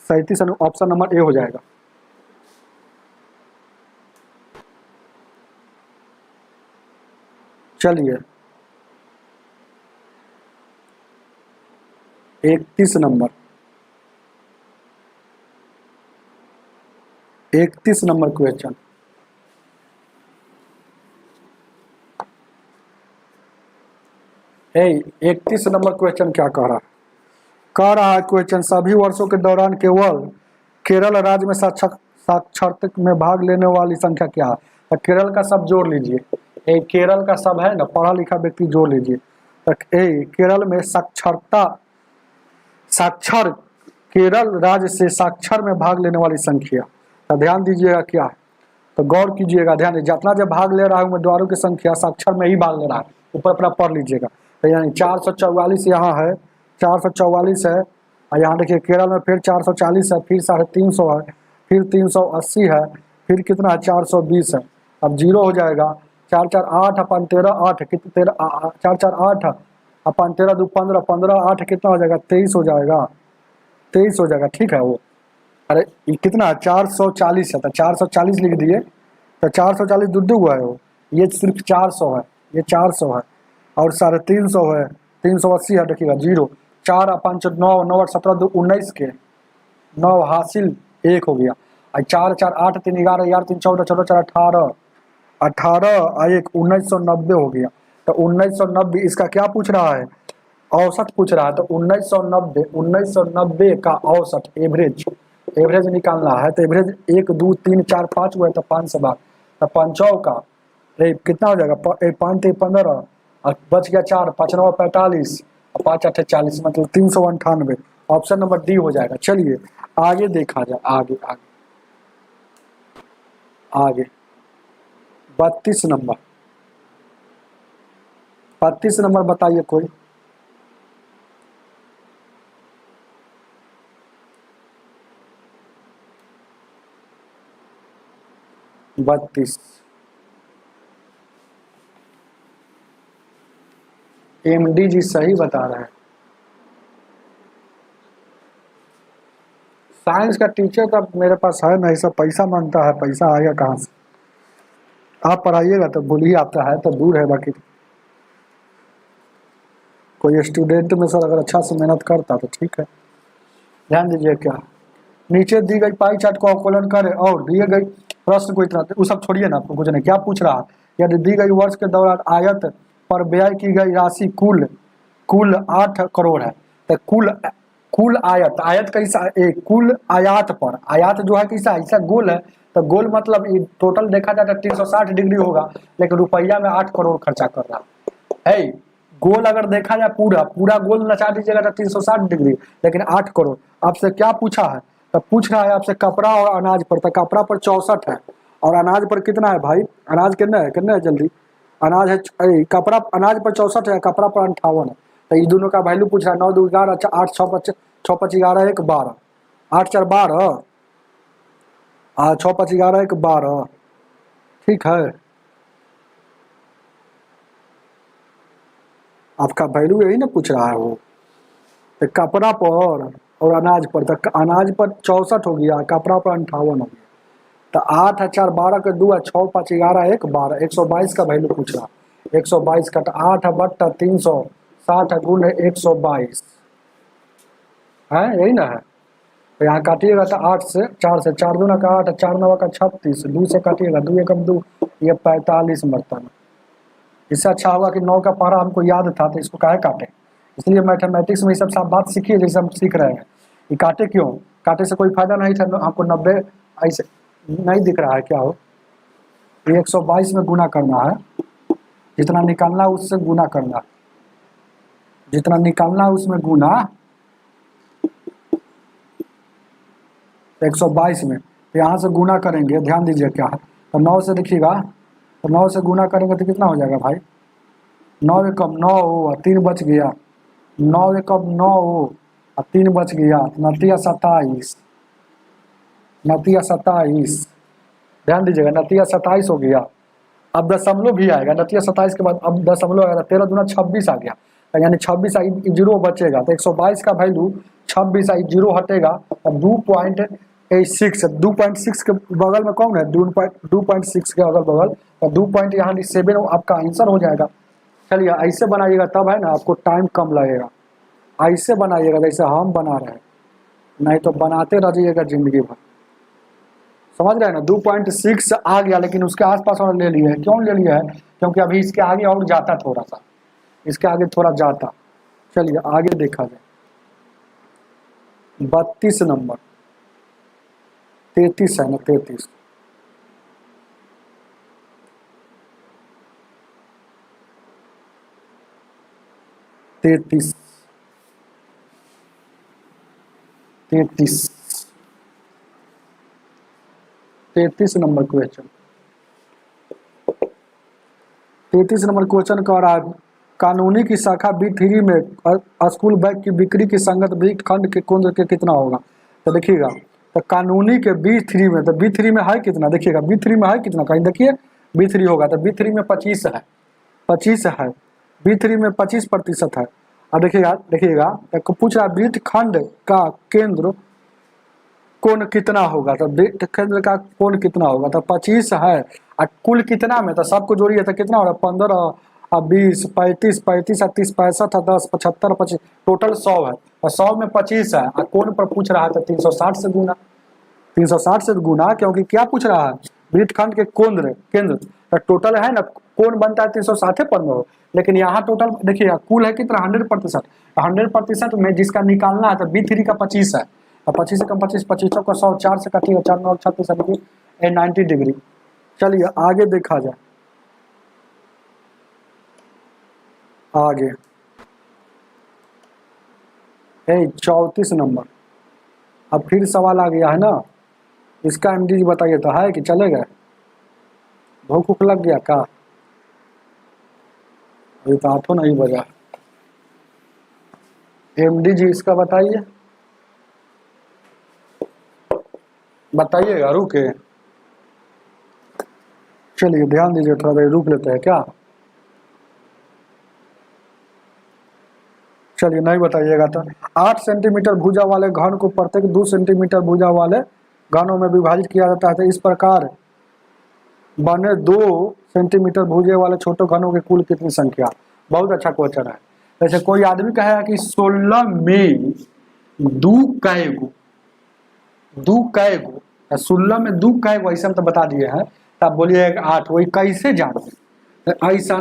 37 ऑप्शन नंबर ए हो जाएगा। चलिए 31 नंबर, 31 नंबर क्वेश्चन, ए 31 नंबर क्वेश्चन क्या कह रहा है क्वेश्चन, सभी वर्षों के दौरान केवल केरल राज्य में साक्षरता में भाग लेने वाली संख्या क्या है। तो केरल का सब जोड़ लीजिए, केरल का सब है ना, पढ़ा लिखा व्यक्ति जोड़ लीजिए। तो केरल में साक्षर केरल राज्य से साक्षर में भाग लेने वाली संख्या, तो ध्यान दीजिएगा क्या है, तो गौर कीजिएगा, ध्यान दीजिए, जितना जब भाग ले रहा है उम्मीदवारों की संख्या साक्षर में ही भाग ले रहा है, ऊपर अपना पढ़ लीजिएगा। तो यानी 444 यहाँ है, 444 है, और यहाँ देखिए केरल में फिर 440 है, फिर 350 है, फिर 380 है, फिर कितना है 420 है। अब जीरो हो जाएगा, 4 4 8 अपन 13 8 कितने 13 4 4 8 अपन 13 2 15 15 8 कितना हो जाएगा 23 हो जाएगा, 23 हो जाएगा, ठीक है। वो अरे ये कितना है 440 है, तो 440 लिख दिए, तो 440 दुद्दू हुआ है वो, ये सिर्फ 400 है, ये 400 है, और 350 है, 380 है, देखिएगा जीरो, 4 5 9 9 8 17 2 19 के 9 हासिल 1 हो गया, और 4 4 8 3 11 11 3 14 14 4 18 18 और 1 1990 हो गया। तो 1990 इसका क्या पूछ रहा है, औसत पूछ रहा है। तो 1990 का औसत एवरेज, एवरेज निकालना है। तो एवरेज 1 2 3 4 5 हुआ है, तो 5 से बार, तो 5 का कितना हो जाएगा 5 3 15 और बच गया 4 5 9 45 और 5 8 40, मतलब 398। ऑप्शन नंबर डी हो जाएगा। चलिए आगे देखा जाए, आगे आगे आगे 32 नंबर, 32 नंबर बताइए कोई। बत्तीस एमडी जी सही बता रहे हैं। साइंस का टीचर तो मेरे पास है नहीं, सब पैसा मांगता है, पैसा आएगा कहाँ से। आप पढ़ाइएगा तो बोलिए, आपका है तो दूर है, बाकी कोई स्टूडेंट में सर अगर अच्छा से मेहनत करता तो ठीक है। ध्यान दीजिए क्या नीचे दी गई पाई चार्ट को आकलन करें और दिए गई प्रश्न को इतना, वो सब छोड़िए ना, आपको कुछ नहीं, क्या पूछ रहा है, यदि दी गई वर्ष के दौरान आयत पर व्यय की गई राशि कुल कुल 8 करोड़ है, तो कुल आयत, आयत कैसा कुल आयात पर, आयात जो है कैसा ऐसा गोल है, तो गोल मतलब टोटल देखा जाए तो 360 डिग्री होगा, लेकिन रुपया में 8 करोड़ खर्चा कर रहा है। गोल अगर देखा जाए पूरा पूरा गोल नचा दीजिएगा तो 360 डिग्री, लेकिन 8 करोड़। आपसे क्या पूछा है, तो पूछ रहा है आपसे कपड़ा और अनाज पर, तो कपड़ा पर 64 है और अनाज पर कितना है भाई, अनाज कितना है जल्दी, अनाज है कपड़ा, अनाज पर 64 है, कपड़ा पर 58 है। तो ये दोनों का वैल्यू पूछ रहा है, 9 2 11 8 6 5 6 5 11 1 12 8 4 12 6 5 11 1 12, ठीक है। आपका वैल्यू यही ना पूछ रहा है वो। तो कपड़ा पर और अनाज पर, तो अनाज पर 64 हो गया, कपड़ा पर 58 हो गया। तो 8 4 12 के 2 6 5 11 1 12, 122 का वैल्यू पूछ रहा, 122 का, तो 8 बट्टा 360 गुण 122 है, यही ना है। तो यहाँ काटिएगा तो 8 से 4 से 4 दूना का 8 4 9 का 36, 2 से काटिएगा 2 1 2, ये 45 बर्तन। इससे अच्छा होगा कि 9 का पारा हमको याद था, तो इसको काहे काटे। इसलिए मैथमेटिक्स में ये सब बात सीखिए जैसे हम सीख रहे हैं। ये काटे क्यों, काटे से कोई फायदा नहीं था, हमको 90 ऐसे नहीं दिख रहा है क्या हो, ये 122 में गुना करना है, जितना निकालना उससे गुना करना, जितना निकालना उसमें गुना 122 में, तो यहाँ से गुना करेंगे, ध्यान दीजिए क्या है, तो 9 से देखिएगा, तो 9 से गुना करेंगे तो कितना हो जाएगा भाई, 9 एकम 9 हो, 3 बच गया, 9 एकम 9 हो और 3 बच गया, 29 27, ध्यान दीजिएगा 27 हो गया। अब दशमलव भी आएगा, 27 के बाद अब दशमलव आएगा, 13 दूना 26 आ गया, तो यानी 26 जीरो बचेगा, तो 122 का वैल्यू 26 जीरो हटेगा, अब 2.86, 2.6 के बगल में कौन है, 2.6 के अगल बगल, तो 2 पॉइंट यहाँ 7 आपका आंसर हो जाएगा। चलिए ऐसे बनाइएगा तब है ना आपको टाइम कम लगेगा, ऐसे बनाइएगा जैसे हम बना रहे हैं, नहीं तो बनाते रह जाइएगा जिंदगी भर, समझ रहे हैं ना। 2.6 आ गया, लेकिन उसके आसपास और ले लिया है, क्यों ले लिया है, क्योंकि अभी इसके आगे और जाता, थोड़ा सा इसके आगे थोड़ा जाता। चलिए आगे देखा जाए 32 नंबर, 33 है ना, 33 33 33 33 नंबर क्वेश्चन, 33 नंबर क्वेश्चन कह रहा है कानूनी की शाखा B3 में स्कूल बैग की बिक्री की संगत वृत्त खंड के केंद्र के कितना होगा। तो देखिएगा तो कानूनी के B3 में, तो B3 में है कितना, देखिएगा B3 में है कितना, कहीं देखिए B3 होगा तो B3 में 25 है, 25 है, B3 में 25% है। अब देखिएगा तो पूछ रहा है वृत्त खंड का केंद्र कोण कितना होगा, तो वृत्त केंद्र का कोण कितना होगा, तो 25 है और कुल कितना में, तो सबको जोड़िए तो कितना हो रहा है 15 और 20 35 35 और 30 65 और 10 75 25 टोटल 100 है और 100 में 25 है और कोण पर पूछ रहा है तो 360 से गुना, 360 से गुना, क्योंकि क्या पूछ रहा है वृत्तखंड के केंद्र तो टोटल है ना, कोण बनता है 360 पर में हो, लेकिन यहाँ टोटल देखिएगा कुल है कितना 100%, 100% में जिसका निकालना है तो B3 का 25 है और 25 से कम 25 25 का 100 4 से काटिएगा 4 9 36 90 डिग्री। चलिए आगे देखा जाए, आगे 34 नंबर। अब फिर सवाल आ गया है ना, इसका MD जी बताइए तो है कि चलेगा, भूख उख लग गया का, अभी तो 8 नहीं बजा। MD जी इसका बताइए, बताइएगा, रुके, चलिए ध्यान दीजिए, थोड़ा देर रुक लेते हैं क्या, चलिए नहीं बताइएगा तो 8 सेंटीमीटर भुजा वाले घन को प्रत्येक 2 सेंटीमीटर भुजा वाले घनों में विभाजित किया जाता है, तो इस प्रकार बने 2 सेंटीमीटर भुजे वाले छोटे घनों की कुल कितनी संख्या। बहुत अच्छा क्वेश्चन है। जैसे कोई आदमी कहेगा कि 16 में 2 कैगो, 16 में 2 कैगो ऐसा तो बता दिए हैं, तब बोलिए 8, वही कैसे जाने ऐसा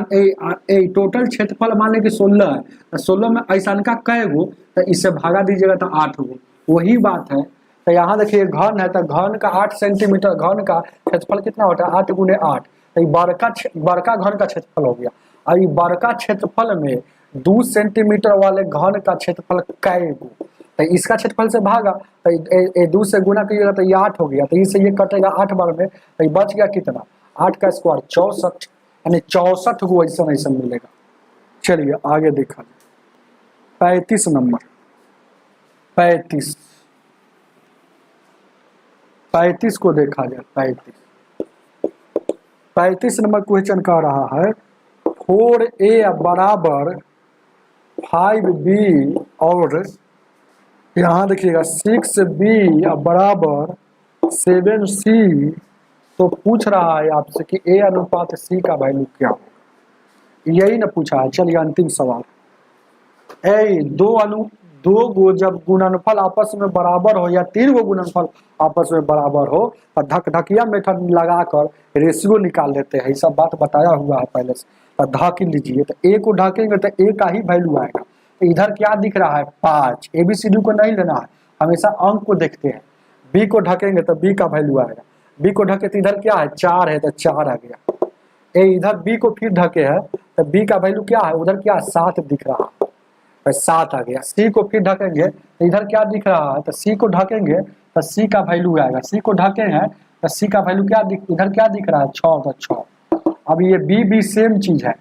टोटल क्षेत्रफल मान लें कि 16 है, तो 16 में ऐसा का कैगो, तो इससे भागा दीजिएगा तो 8 गो, वही बात है। तो यहाँ देखिए घन है तो घन का 8 सेंटीमीटर, घन का क्षेत्रफल कितना होता है 8 गुने 8, तो ये बड़का घन का क्षेत्रफल हो गया। और ये बड़का क्षेत्रफल में 2 सेंटीमीटर वाले घन का क्षेत्रफल कैगो, तो इसका क्षेत्रफल से भागा तो 2 से गुना कीजिएगा तो ये 8 हो गया, तो इससे ये कटेगा 8 बार में, तो ये बच गया कितना 8 का स्क्वायर 64, यानी 64 को ऐसा मिलेगा। चलिए आगे देखा 35 नंबर, 35 को देखा जाए। 35 नंबर क्वेश्चन कह रहा है 4A बराबर 5B और यहाँ देखिएगा 6B बराबर 7C, तो पूछ रहा है आपसे कि A अनुपात C का वैल्यू क्या हो, यही ना पूछा है। चलिए अंतिम सवाल, दो गो जब गुणनफल आपस में बराबर हो या 3 गो गुणनफल आपस में बराबर हो तो ढकढकिया मेथड लगाकर रेशियो निकाल लेते हैं, ये सब बात बताया हुआ है पहले से। तो ढक लीजिए, तो A को ढकेंगे तो A का ही वैल्यू आएगा। तो इधर क्या दिख रहा है 5, ABCD को नहीं लेना है, हमेशा अंक को देखते हैं। B को ढकेंगे तो B का वैल्यू आएगा, B को ढके तो इधर क्या है 4 है, तो 4 आ गया। इधर B को फिर ढके है तो B का वैल्यू क्या है, उधर क्या 7 दिख रहा है, 7 आ गया। C को फिर ढकेंगे तो इधर क्या दिख रहा है, तो C को ढकेंगे तो C का वैल्यू आएगा। C को ढकेंगे तो C का वैल्यू क्या इधर क्या दिख रहा है 6, तो 6। अब ये B सेम चीज है,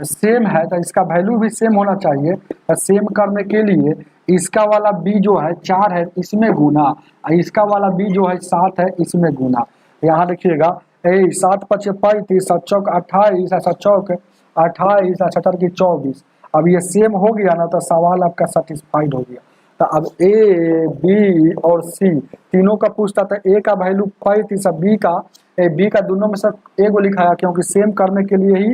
सेम है तो इसका वैल्यू भी सेम होना चाहिए। तो सेम करने के लिए इसका वाला B जो है 4 है इसमें गुना, और इसका वाला B जो है 7 है इसमें गुना। यहाँ देखिएगा 7 5 35 7 चौक 28 7 चौक 28 7 की 24। अब ये सेम हो गया ना तो सवाल आपका सेटिस्फाइड हो गया। तो अब A B और C तीनों का पूछता था, A का वैल्यू 35, B का दोनों में से एगो लिखाया क्योंकि सेम करने के लिए ही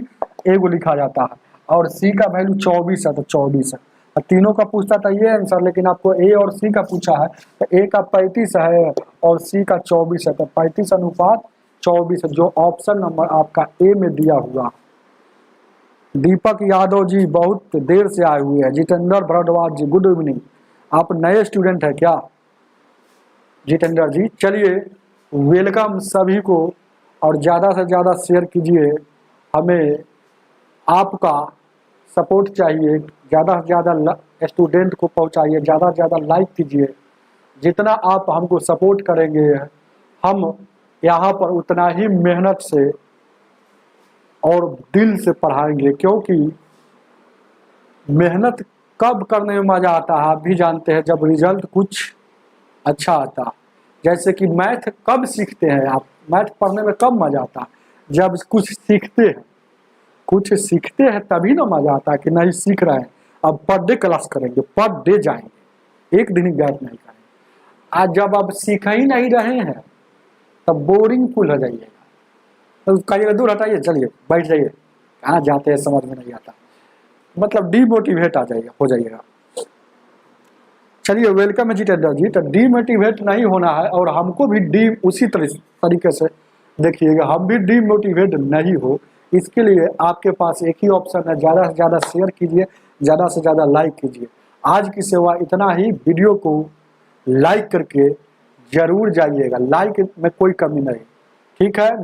एगो लिखा जाता है, और C का वैल्यू 24 है तो 24 है। तीनों का पूछता था ये आंसर, लेकिन आपको A और C का पूछा है तो A का 35 है और C का 24 है, तो 35 अनुपात 24 है, जो ऑप्शन नंबर आपका A में दिया हुआ। दीपक यादव जी बहुत देर से आए हुए हैं। जितेंद्र भरद्वाज जी गुड इवनिंग, आप नए स्टूडेंट हैं क्या जितेंद्र जी? चलिए वेलकम सभी को, और ज़्यादा से ज़्यादा शेयर कीजिए, हमें आपका सपोर्ट चाहिए, ज़्यादा से ज़्यादा स्टूडेंट को पहुंचाइए, ज़्यादा से ज़्यादा लाइक कीजिए। जितना आप हमको सपोर्ट करेंगे हम यहाँ पर उतना ही मेहनत से और दिल से पढ़ाएंगे, क्योंकि मेहनत कब करने में मजा आता है आप भी जानते हैं, जब रिजल्ट कुछ अच्छा आता है। जैसे कि मैथ कब सीखते हैं आप, मैथ पढ़ने में कब मजा आता है, जब कुछ सीखते हैं, कुछ सीखते हैं तभी ना मजा आता है कि नहीं सीख रहे हैं। अब पर डे क्लास करेंगे, पर डे जाएंगे, एक दिन गैप नहीं करेंगे। आज जब आप सीख ही नहीं रहे हैं तब बोरिंग फुल हो जाइएगा, तो कहिएगा दूर हटाइए, चलिए बैठ जाइए, कहाँ जाते हैं समझ में नहीं आता, मतलब डीमोटिवेट आ जाइएगा, हो जाइएगा। चलिए वेलकम है जी टेंडर जी। तो डीमोटिवेट नहीं होना है, और हमको भी उसी तरीके से देखिएगा, हम भी डीमोटिवेट नहीं हो, इसके लिए आपके पास एक ही ऑप्शन है, ज़्यादा से ज़्यादा शेयर कीजिए, ज़्यादा से ज़्यादा लाइक कीजिए। आज की सेवा इतना ही, वीडियो को लाइक करके जरूर जाइएगा, लाइक में कोई कमी नहीं, ठीक है।